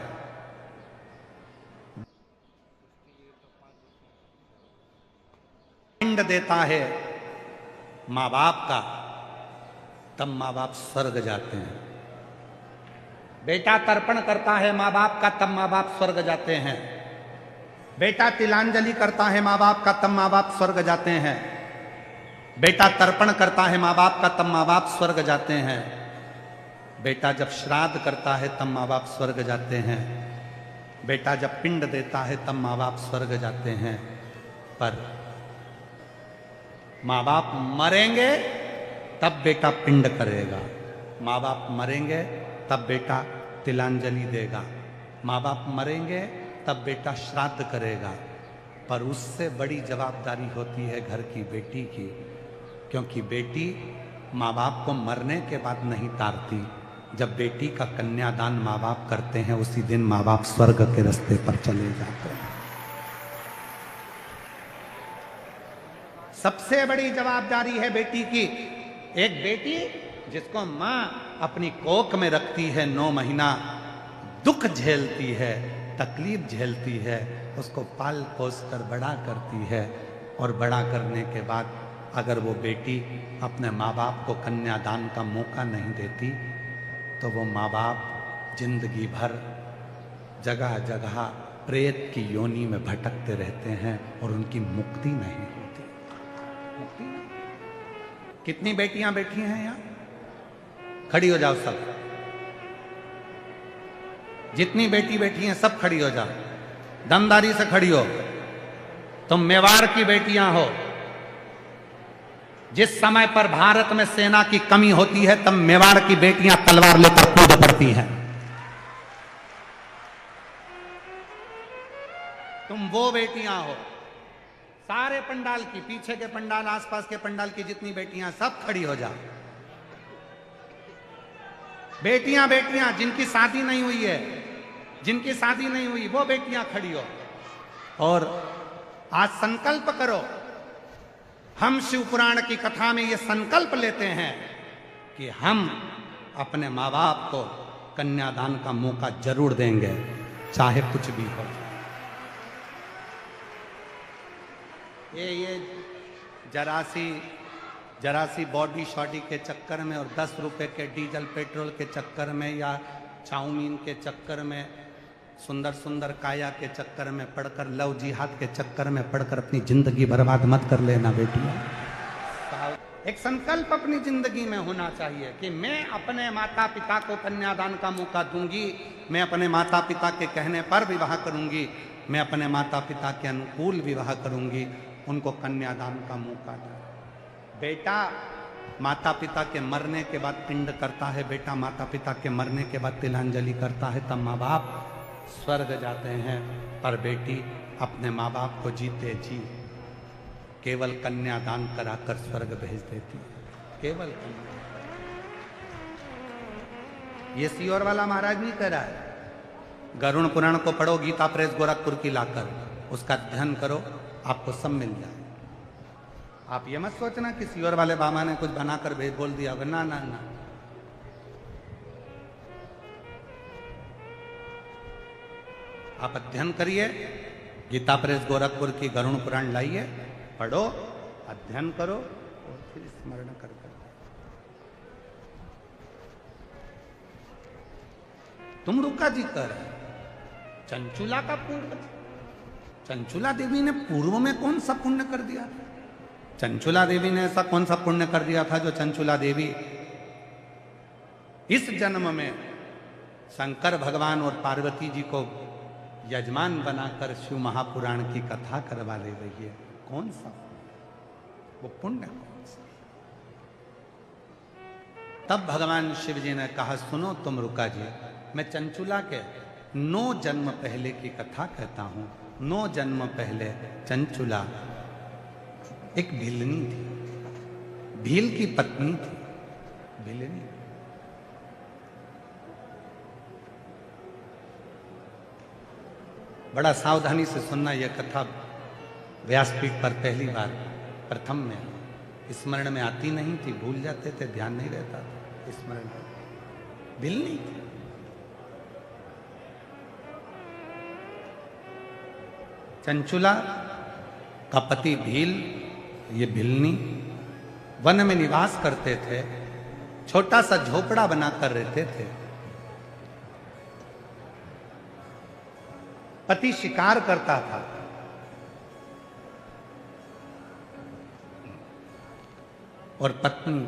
[SPEAKER 1] पिंड देता है माँ बाप का तब माँ बाप स्वर्ग जाते हैं। बेटा तर्पण करता है माँ बाप का तब माँ बाप स्वर्ग जाते हैं। बेटा तिलांजलि करता है माँ बाप का तब माँ बाप स्वर्ग जाते हैं। बेटा तर्पण करता है माँ बाप का तब माँ बाप स्वर्ग जाते हैं। बेटा जब श्राद्ध करता है तब माँ बाप स्वर्ग जाते हैं। बेटा जब पिंड देता है तब माँ बाप स्वर्ग जाते हैं। पर माँ बाप मरेंगे तब बेटा पिंड करेगा, माँ बाप मरेंगे तब बेटा तिलांजलि देगा, माँ बाप मरेंगे तब बेटा श्राद्ध करेगा। पर उससे बड़ी जवाबदारी होती है घर की बेटी की, क्योंकि बेटी माँ बाप को मरने के बाद नहीं तारती। जब बेटी का कन्यादान माँ बाप करते हैं उसी दिन माँ बाप स्वर्ग के रास्ते पर चले जाते हैं। सबसे बड़ी जवाबदारी है बेटी की। एक बेटी जिसको माँ अपनी कोख में रखती है, 9 महीना दुख झेलती है, तकलीफ झेलती है, उसको पाल पोस कर बड़ा करती है, और बड़ा करने के बाद अगर वो बेटी अपने माँ बाप को कन्यादान का मौका नहीं देती तो वो माँ बाप जिंदगी भर जगह जगह प्रेत की योनि में भटकते रहते हैं और उनकी मुक्ति नहीं होती। कितनी बेटियां बैठी हैं यहाँ? खड़ी हो जाओ सब, जितनी बेटी बैठी हैं सब खड़ी हो जाओ, दमदारी से खड़ी हो। तुम मेवाड़ की बेटियां हो। जिस समय पर भारत में सेना की कमी होती है, तब मेवाड़ की बेटियां तलवार लेकर कूद पड़ती हैं। तुम वो बेटियां हो। सारे पंडाल की, पीछे के पंडाल, आसपास के पंडाल की जितनी बेटियां, सब खड़ी हो जाओ। बेटियां बेटियां जिनकी शादी नहीं हुई है, जिनकी शादी नहीं हुई, वो बेटियां खड़ी हो। और आज संकल्प करो, हम शिव पुराण की कथा में ये संकल्प लेते हैं कि हम अपने माँ बाप को कन्यादान का मौका जरूर देंगे, चाहे कुछ भी हो। ये जरा सी बॉडी शॉडी के चक्कर में और 10 रुपए के डीजल पेट्रोल के चक्कर में या चाउमीन के चक्कर में, सुंदर सुंदर काया के चक्कर में पढ़कर, लव जिहाद के चक्कर में पढ़कर अपनी जिंदगी बर्बाद मत कर लेना बेटियां। एक संकल्प अपनी जिंदगी में होना चाहिए कि मैं अपने माता पिता को कन्यादान का मौका दूंगी, मैं अपने माता पिता के कहने पर विवाह करूंगी, मैं अपने माता पिता के अनुकूल विवाह करूंगी, उनको कन्यादान का मौका दूं। बेटा माता पिता के मरने के बाद पिंड करता है, बेटा माता पिता के मरने के बाद तिलांजलि करता है, तब माँ बाप स्वर्ग जाते हैं। पर बेटी अपने माँ बाप को जीते जी केवल कन्यादान कराकर स्वर्ग भेज देती है, केवल कन्या। ये सीहोर वाला महाराज नहीं कह रहा है। गरुण पुराण को पढ़ो, गीता प्रेस गोरखपुर की लाकर, उसका अध्ययन करो, आपको सब मिल जाए। आप ये मत सोचना कि सीहोर वाले बाबा ने कुछ बनाकर बोल दिया होगा, ना ना ना। आप अध्ययन करिए, गीता प्रेस गोरखपुर की गरुण पुराण लाइए, पढ़ो, अध्ययन करो और फिर स्मरण कर। तुम रुका जी कर चंचुला का पूर्व, चंचुला देवी ने पूर्व में कौन सा पुण्य कर दिया? चंचुला देवी ने ऐसा कौन सा पुण्य कर दिया था जो चंचुला देवी इस जन्म में शंकर भगवान और पार्वती जी को यजमान बनाकर शिव महापुराण की कथा करवा ले रही है? कौन सा वो पुण्य, कौन सा? तब भगवान शिव जी ने कहा, सुनो तुम रुका जी, मैं चंचुला के 9 जन्म पहले की कथा कहता हूं। 9 जन्म पहले चंचुला एक भिलनी थी, भील की पत्नी थी, भिलनी। बड़ा सावधानी से सुनना, यह कथा व्यासपीठ पर पहली बार प्रथम में स्मरण में आती नहीं थी, भूल जाते थे, ध्यान नहीं रहता था स्मरण। भिलनी थी। चंचुला का पति भील, ये भिलनी वन में निवास करते थे, छोटा सा झोपड़ा बनाकर रहते थे। पति शिकार करता था, और पत्नी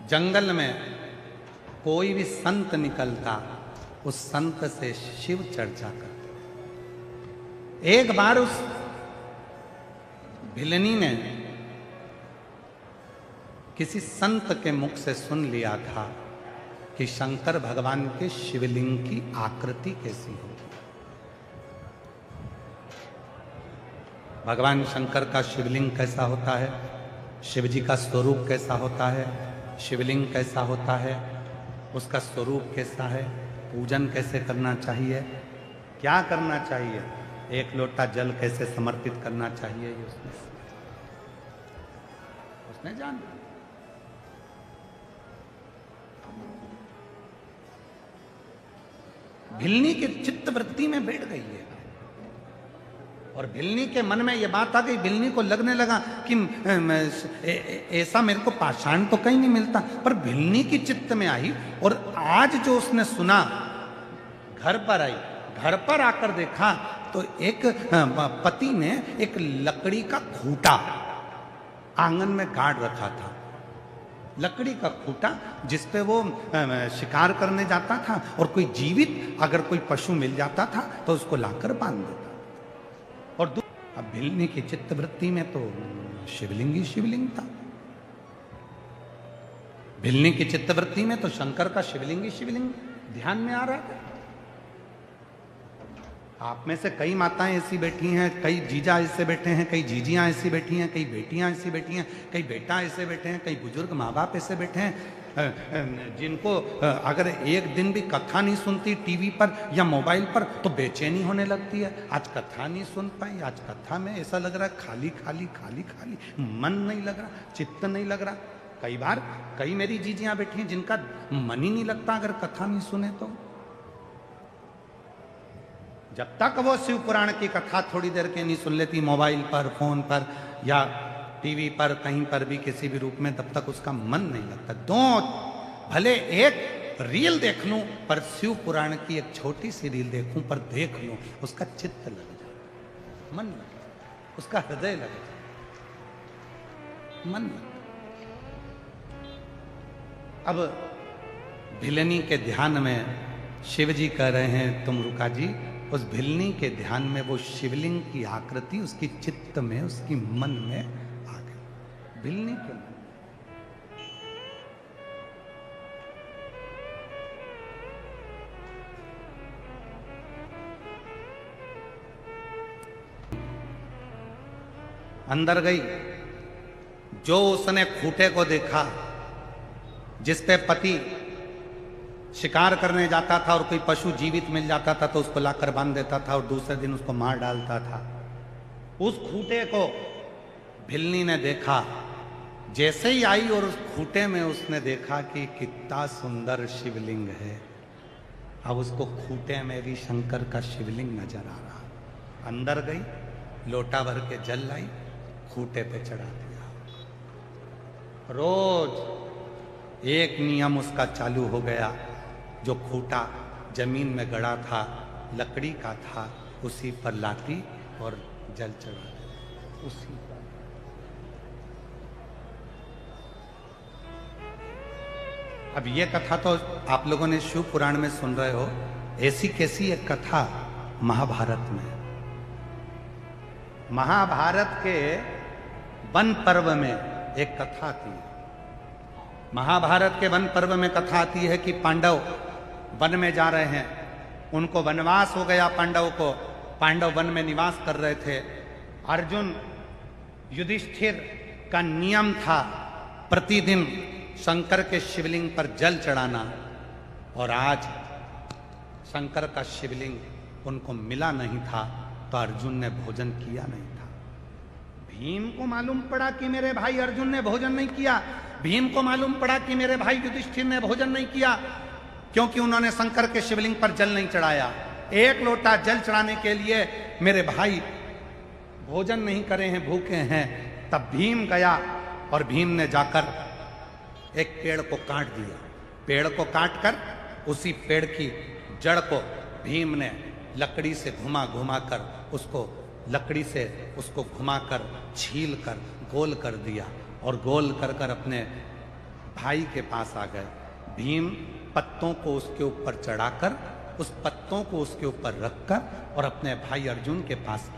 [SPEAKER 1] जंगल में कोई भी संत निकलता, उस संत से शिव चर्चा करते। एक बार उस भिलनी ने किसी संत के मुख से सुन लिया था कि शंकर भगवान के शिवलिंग की आकृति कैसी होगी। भगवान शंकर का शिवलिंग कैसा होता है, शिव जी का स्वरूप कैसा होता है, शिवलिंग कैसा होता है, उसका स्वरूप कैसा है, पूजन कैसे करना चाहिए, क्या करना चाहिए, एक लोटा जल कैसे समर्पित करना चाहिए, ये उसने जान। भिलनी के चित्त वृत्ति में बैठ गई है, और भिलनी के मन में यह बात आ गई, भिलनी को लगने लगा कि ऐसा मेरे को पाषाण तो कहीं नहीं मिलता, पर भिलनी की चित्त में आई। और आज जो उसने सुना, घर पर आई, घर पर आकर देखा तो एक पति ने एक लकड़ी का खूंटा आंगन में गाड़ रखा था, लकड़ी का खूंटा जिसपे वो शिकार करने जाता था, और कोई जीवित अगर कोई पशु मिल जाता था तो उसको लाकर बांध देता। और अब भिलनी की चित्तवृत्ति में तो शिवलिंग ही शिवलिंग था। भिलनी की चित्तवृत्ति में तो शंकर का शिवलिंग ही शिवलिंग ध्यान में आ रहा था। आप में से कई माताएं ऐसी बैठी हैं, कई जीजा ऐसे बैठे हैं, कई जीजियां ऐसी बैठी हैं, कई बेटियां ऐसी बैठी हैं, कई बेटा ऐसे बैठे हैं, कई बुजुर्ग माँ बाप ऐसे बैठे हैं जिनको अगर एक दिन भी कथा नहीं सुनती टीवी पर या मोबाइल पर तो बेचैनी होने लगती है। आज कथा नहीं सुन पाई, आज कथा में ऐसा लग रहा है खाली खाली खाली खाली, मन नहीं लग रहा, चित्त नहीं लग रहा। कई बार कई मेरी जीजियां बैठी हैं जिनका मन ही नहीं लगता अगर कथा नहीं सुने तो। जब तक वो शिव पुराण की कथा थोड़ी देर के नहीं सुन लेती मोबाइल पर, फोन पर या टीवी पर, कहीं पर भी किसी भी रूप में, तब तक उसका मन नहीं लगता। भले एक रील देख लूं पर शिव पुराण की एक छोटी सी रील देखूं पर देख लूं, उसका चित्त लग जाए, मन लग जाए, उसका हृदय लग जाए, मन लग। अब भिलनी के ध्यान में शिव जी कह रहे हैं तुम रुका जी, उस भिलनी के ध्यान में वो शिवलिंग की आकृति उसकी चित्त में, उसकी मन में आ गई। भिलनी के मन अंदर गई। जो उसने खूंटे को देखा जिस पे पति शिकार करने जाता था और कोई पशु जीवित मिल जाता था तो उसको लाकर बांध देता था और दूसरे दिन उसको मार डालता था, उस खूंटे को भिलनी ने देखा। जैसे ही आई और उस खूंटे में उसने देखा कि कितना सुंदर शिवलिंग है, अब उसको खूंटे में भी शंकर का शिवलिंग नजर आ रहा। अंदर गई, लोटा भर के जल लाई, खूंटे पे चढ़ा दिया। रोज एक नियम उसका चालू हो गया, जो खूंटा जमीन में गड़ा था, लकड़ी का था, उसी पर लाती और जल चढ़ा देती, उसी पर। अब ये कथा तो आप लोगों ने शिव पुराण में सुन रहे हो, ऐसी कैसी एक कथा महाभारत में। महाभारत के वन पर्व में एक कथा आती है। महाभारत के वन पर्व में कथा आती है कि पांडव वन में जा रहे हैं, उनको वनवास हो गया पांडव को, पांडव वन में निवास कर रहे थे। अर्जुन युधिष्ठिर का नियम था प्रतिदिन शंकर के शिवलिंग पर जल चढ़ाना, और आज शंकर का शिवलिंग उनको मिला नहीं था तो अर्जुन ने भोजन किया नहीं था। भीम को मालूम पड़ा कि मेरे भाई अर्जुन ने भोजन नहीं किया, भीम को मालूम पड़ा कि मेरे भाई युधिष्ठिर ने भोजन नहीं किया, क्योंकि उन्होंने शंकर के शिवलिंग पर जल नहीं चढ़ाया। एक लोटा जल चढ़ाने के लिए मेरे भाई भोजन नहीं करे हैं, भूखे हैं। तब भीम गया और भीम ने जाकर एक पेड़ को काट दिया। पेड़ को काटकर उसी पेड़ की जड़ को भीम ने लकड़ी से घुमा घुमा कर उसको, लकड़ी से उसको घुमाकर छील कर गोल कर दिया और गोल कर कर अपने भाई के पास आ गए। भीम पत्तों को उसके ऊपर चढ़ाकर, उस पत्तों को उसके ऊपर रखकर और अपने भाई अर्जुन के पास,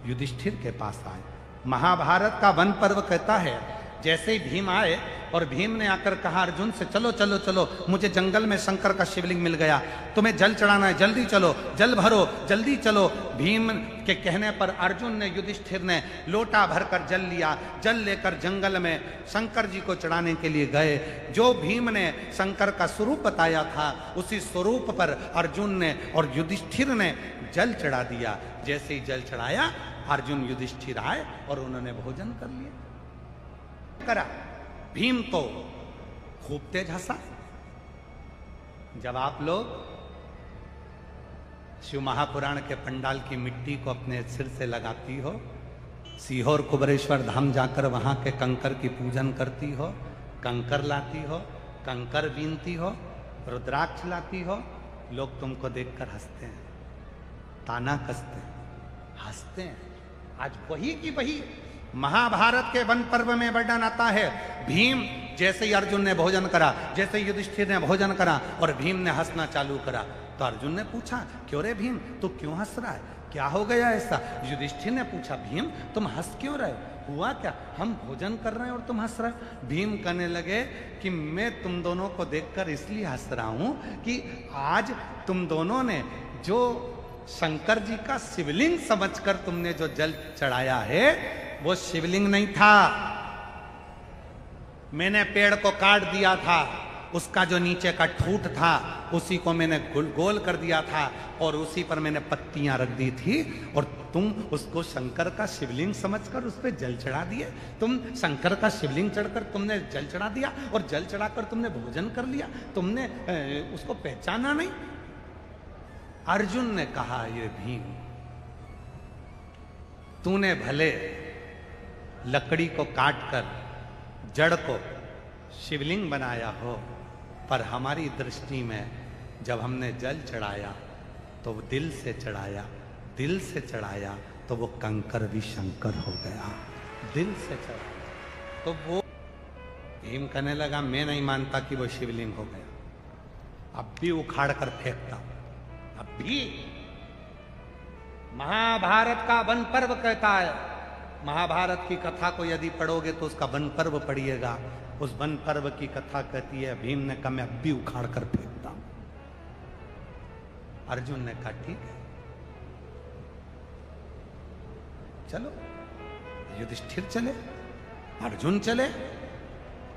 [SPEAKER 1] युधिष्ठिर के पास आए। महाभारत का वन पर्व कहता है जैसे ही भीम आए और भीम ने आकर कहा अर्जुन से, चलो चलो चलो, मुझे जंगल में शंकर का शिवलिंग मिल गया, तुम्हें जल चढ़ाना है, जल्दी चलो, जल भरो, जल्दी चलो। भीम के कहने पर अर्जुन ने, युधिष्ठिर ने लोटा भरकर जल लिया। जल लेकर जंगल में शंकर जी को चढ़ाने के लिए गए। जो भीम ने शंकर का स्वरूप बताया था उसी स्वरूप पर अर्जुन ने और युधिष्ठिर ने जल चढ़ा दिया। जैसे ही जल चढ़ाया अर्जुन युधिष्ठिर आए और उन्होंने भोजन कर लिया। करा भीम तो खूब तेज हंसा। जब आप लोग शिव महापुराण के पंडाल की मिट्टी को अपने सिर से लगाती हो, सीहोर कुबरेश्वर धाम जाकर वहां के कंकर की पूजन करती हो, कंकर लाती हो, कंकर बीनती हो, रुद्राक्ष लाती हो, लोग तुमको देखकर हंसते हैं, ताना कसते हैं, हंसते हैं। आज वही की वही महाभारत के वन पर्व में वर्णन आता है, भीम जैसे ही अर्जुन ने भोजन करा, जैसे युधिष्ठिर ने भोजन करा और भीम ने हंसना चालू करा, तो अर्जुन ने पूछा, क्यों रे भीम, तू क्यों हंस रहा है, क्या हो गया ऐसा? युधिष्ठिर ने पूछा, भीम तुम हंस क्यों रहे, हुआ क्या? हम भोजन कर रहे हैं और तुम हंस रहे हो। भीम कहने लगे कि मैं तुम दोनों को देखकर इसलिए हंस रहा हूं कि आज तुम दोनों ने जो शंकर जी का शिवलिंग समझकर तुमने जो जल चढ़ाया है, वो शिवलिंग नहीं था, मैंने पेड़ को काट दिया था, उसका जो नीचे का ठूठ था उसी को मैंने गोल कर दिया था और उसी पर मैंने पत्तियां रख दी थी, और तुम उसको शंकर का शिवलिंग समझकर उस पर जल चढ़ा दिए। तुम शंकर का शिवलिंग चढ़कर तुमने जल चढ़ा दिया और जल चढ़ाकर तुमने भोजन कर लिया, तुमने उसको पहचाना नहीं। अर्जुन ने कहा, ये भीम, तूने भले लकड़ी को काटकर जड़ को शिवलिंग बनाया हो, पर हमारी दृष्टि में जब हमने जल चढ़ाया तो वो दिल से चढ़ाया, दिल से चढ़ाया तो वो कंकर भी शंकर हो गया, दिल से चढ़ाया। तो वो भीम कहने लगा, मैं नहीं मानता कि वो शिवलिंग हो गया, अब भी उखाड़ कर फेंकता हूं, अब भी। महाभारत का वन पर्व कहता है, महाभारत की कथा को यदि पढ़ोगे तो उसका वन पर्व पढ़िएगा, उस वन पर्व की कथा कहती है, भीम ने कहा मैं अब भी उखाड़ कर फेंकता हूं। अर्जुन ने कहा ठीक है, चलो। युधिष्ठिर चले, अर्जुन चले,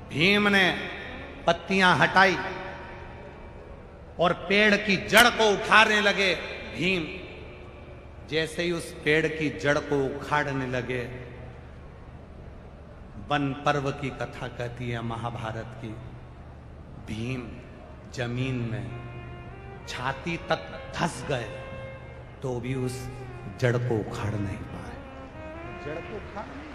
[SPEAKER 1] भीम ने पत्तियां हटाई और पेड़ की जड़ को उखाड़ने लगे। भीम जैसे ही उस पेड़ की जड़ को उखाड़ने लगे, वन पर्व की कथा कहती है महाभारत की, भीम जमीन में छाती तक धंस गए तो भी उस जड़ को उखाड़ नहीं पाए, जड़ को उखाड़ नहीं।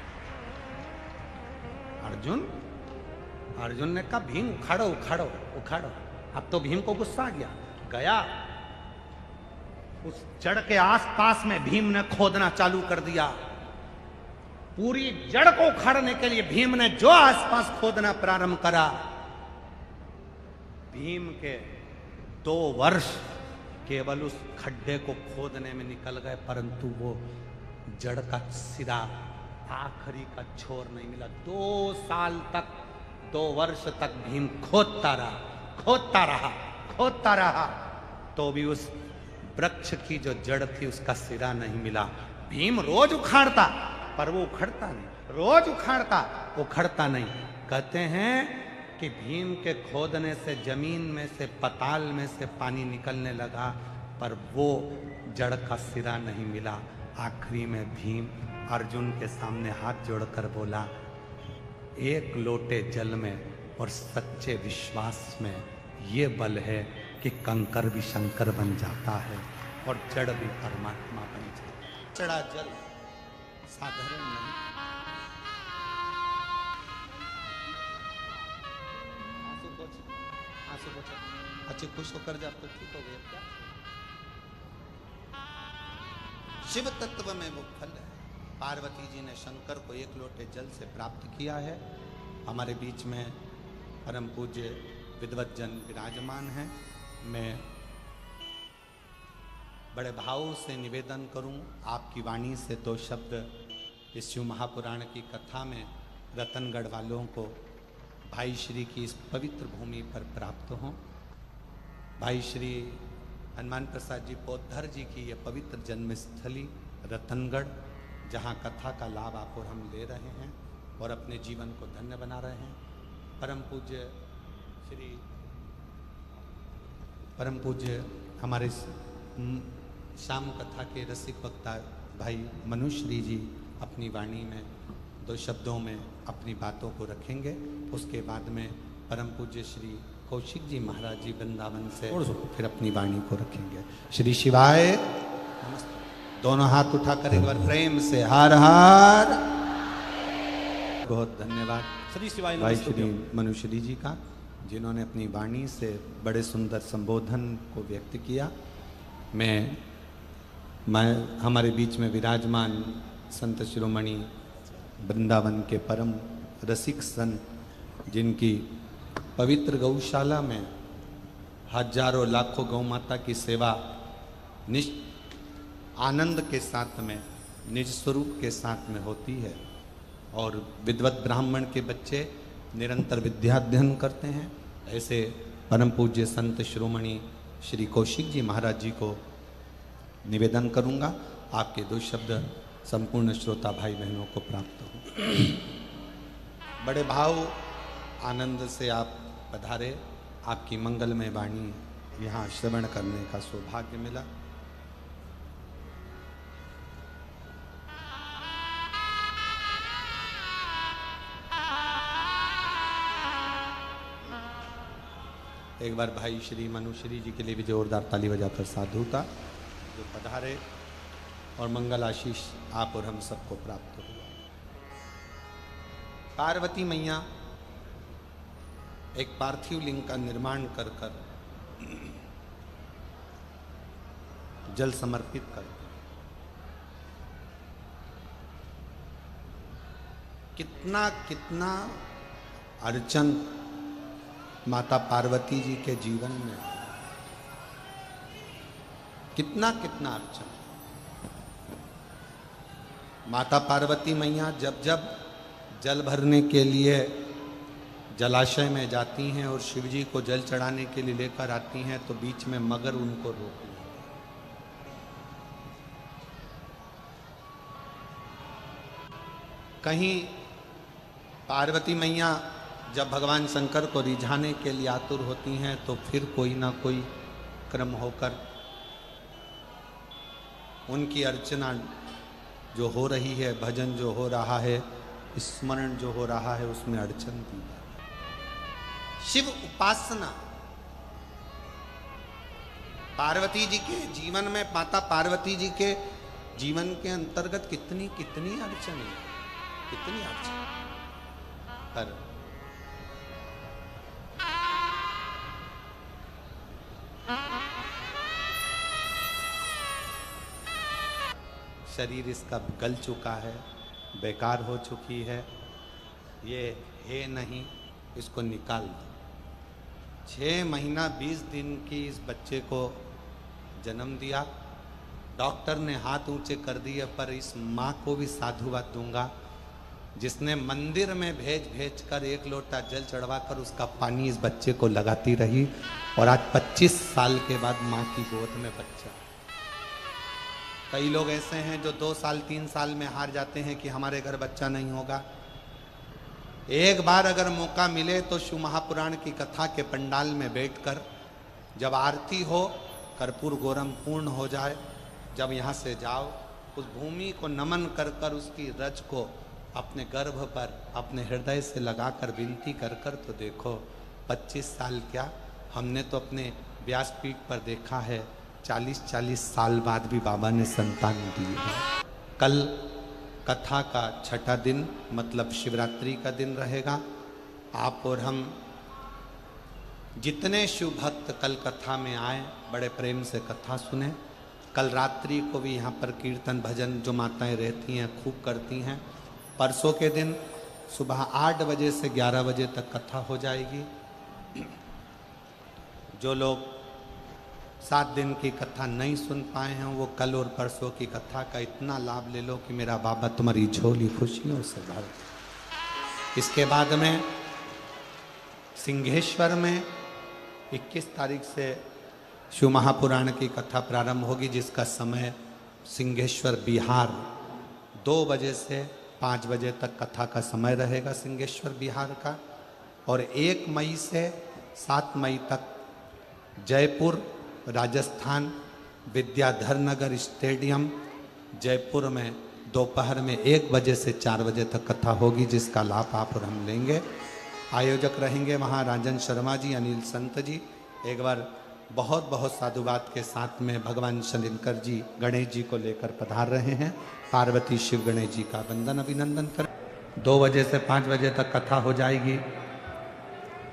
[SPEAKER 1] अर्जुन ने कहा, भीम उखाड़ो उखाड़ो उखाड़ो। अब तो भीम को गुस्सा आ गया, उस जड़ के आसपास में भीम ने खोदना चालू कर दिया। पूरी जड़ को उखाड़ने के लिए भीम ने जो आसपास खोदना प्रारंभ करा, भीम के 2 वर्ष केवल उस खड्डे को खोदने में निकल गए, परंतु वो जड़ का सिरा, आखिरी का छोर नहीं मिला। 2 साल तक, 2 वर्ष तक भीम खोदता रहा, तो भी उस वृक्ष की जो जड़ थी उसका सिरा नहीं मिला। भीम रोज उखाड़ता, पर वो उखड़ता नहीं, रोज उखड़ता नहीं। कहते हैं कि भीम के खोदने से जमीन में से, पताल में से पानी निकलने लगा, पर वो जड़ का सिरा नहीं मिला। आखिरी में भीम अर्जुन के सामने हाथ जोड़कर बोला, 1 लोटे जल में और सच्चे विश्वास में ये बल है कि कंकर भी शंकर बन जाता है और जड़ भी परमात्मा बन जाता है। चढ़ा जल साधारण नहीं। आंसू पोछा, अच्छे खुश होकर जा तो ठीक हो गया क्या? शिव तत्व में वो फल है। पार्वती जी ने शंकर को 1 लोटे जल से प्राप्त किया है। हमारे बीच में परम पूज्य विद्वत जन विराजमान हैं। मैं बड़े भाव से निवेदन करूं, आपकी वाणी से 2 शब्द इस शिव महापुराण की कथा में रतनगढ़ वालों को भाई श्री की इस पवित्र भूमि पर प्राप्त हों। भाई श्री हनुमान प्रसाद जी पोद्धर जी की ये पवित्र जन्मस्थली रतनगढ़, जहाँ कथा का लाभ आप और हम ले रहे हैं और अपने जीवन को धन्य बना रहे हैं। परम पूज्य हमारे शाम कथा के रसिक वक्ता भाई मनुश्री जी अपनी वाणी में 2 शब्दों में अपनी बातों को रखेंगे। उसके बाद में परम पूज्य श्री कौशिक जी महाराज जी वृंदावन से फिर अपनी वाणी को रखेंगे। श्री शिवाय नमस्ते। दोनों हाथ उठाकर एक बार प्रेम से हर हर। बहुत धन्यवाद
[SPEAKER 2] श्री शिवाय
[SPEAKER 1] भाई श्री मनुश्री जी का, जिन्होंने अपनी वाणी से बड़े सुंदर संबोधन को व्यक्त किया। मैं हमारे बीच में विराजमान संत शिरोमणि वृंदावन के परम रसिक संत, जिनकी पवित्र गौशाला में हजारों लाखों गौ माता की सेवा आनंद के साथ में, निज स्वरूप के साथ में होती है, और विद्वत ब्राह्मण के बच्चे निरंतर विद्याध्ययन करते हैं। ऐसे परम पूज्य संत शिरोमणि श्री कौशिक जी महाराज जी को निवेदन करूंगा, आपके दो शब्द संपूर्ण श्रोता भाई बहनों को प्राप्त हो। बड़े भाव आनंद से आप पधारे, आपकी मंगलमय वाणी यहाँ श्रवण करने का सौभाग्य मिला। एक बार भाई श्री मनुश्री जी के लिए भी जोरदार ताली बजाकर साधुता जो पधारे, और मंगल आशीष आप और हम सबको प्राप्त हुआ। पार्वती मैया एक पार्थिव लिंग का निर्माण कर कर जल समर्पित करते हैं। कितना कितना अर्चन माता पार्वती जी के जीवन में, कितना कितना अर्चन। माता पार्वती मैया जब जब जल भरने के लिए जलाशय में जाती हैं और शिव जी को जल चढ़ाने के लिए लेकर आती हैं, तो बीच में मगर उनको रोक लेते हैं। कहीं पार्वती मैया जब भगवान शंकर को रिझाने के लिए आतुर होती हैं, तो फिर कोई ना कोई क्रम होकर उनकी अर्चना जो हो रही है, भजन जो हो रहा है, स्मरण जो हो रहा है, उसमें अड़चन दी जाती है। शिव उपासना पार्वती जी के जीवन में, माता पार्वती जी के जीवन के अंतर्गत कितनी कितनी अड़चन है, कितनी अड़चन। पर शरीर इसका गल चुका है, बेकार हो चुकी है, ये है नहीं, इसको निकाल दो। 6 महीना 20 दिन की इस बच्चे को जन्म दिया, डॉक्टर ने हाथ ऊंचे कर दिए, पर इस माँ को भी साधुवाद दूंगा जिसने मंदिर में भेज भेज कर 1 लोटा जल चढ़वाकर उसका पानी इस बच्चे को लगाती रही, और आज 25 साल के बाद माँ की गोद में बच्चा। कई लोग ऐसे हैं जो 2 साल 3 साल में हार जाते हैं कि हमारे घर बच्चा नहीं होगा। एक बार अगर मौका मिले तो शिव महापुराण की कथा के पंडाल में बैठकर जब आरती हो, कर्पूर गौरम पूर्ण हो जाए, जब यहाँ से जाओ, उस भूमि को नमन कर कर उसकी रज को अपने गर्भ पर अपने हृदय से लगाकर विनती कर कर तो देखो, 25 साल क्या, हमने तो अपने व्यासपीठ पर देखा है 40-40 साल बाद भी बाबा ने संतान दी है। कल कथा का 6ठा दिन मतलब शिवरात्रि का दिन रहेगा। आप और हम जितने शिव भक्त कल कथा में आए, बड़े प्रेम से कथा सुने। कल रात्रि को भी यहाँ पर कीर्तन भजन जो माताएं रहती हैं खूब करती हैं। परसों के दिन सुबह 8 बजे से 11 बजे तक कथा हो जाएगी। जो लोग 7 दिन की कथा नहीं सुन पाए हैं, वो कल और परसों की कथा का इतना लाभ ले लो कि मेरा बाबा तुम्हारी झोली खुशियों से भर। इसके बाद में सिंहेश्वर में 21 तारीख से शिव महापुराण की कथा प्रारंभ होगी, जिसका समय सिंहेश्वर बिहार 2 बजे से 5 बजे तक कथा का समय रहेगा सिंहेश्वर बिहार का। और 1 मई से 7 मई तक जयपुर राजस्थान विद्याधर नगर स्टेडियम जयपुर में दोपहर में 1 बजे से 4 बजे तक कथा होगी, जिसका लाभ आप और हम लेंगे। आयोजक रहेंगे वहाँ राजन शर्मा जी, अनिल संत जी। एक बार बहुत बहुत साधुवाद के साथ में भगवान शनिकर जी गणेश जी को लेकर पधार रहे हैं। पार्वती शिव गणेश जी का वंदन अभिनंदन कर 2 बजे से 5 बजे तक कथा हो जाएगी।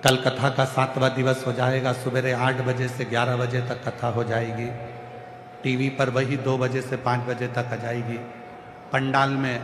[SPEAKER 1] कल कथा का 7वां दिवस हो जाएगा। सुबह 8 बजे से 11 बजे तक कथा हो जाएगी। टीवी पर वही 2 बजे से 5 बजे तक आ जाएगी। पंडाल में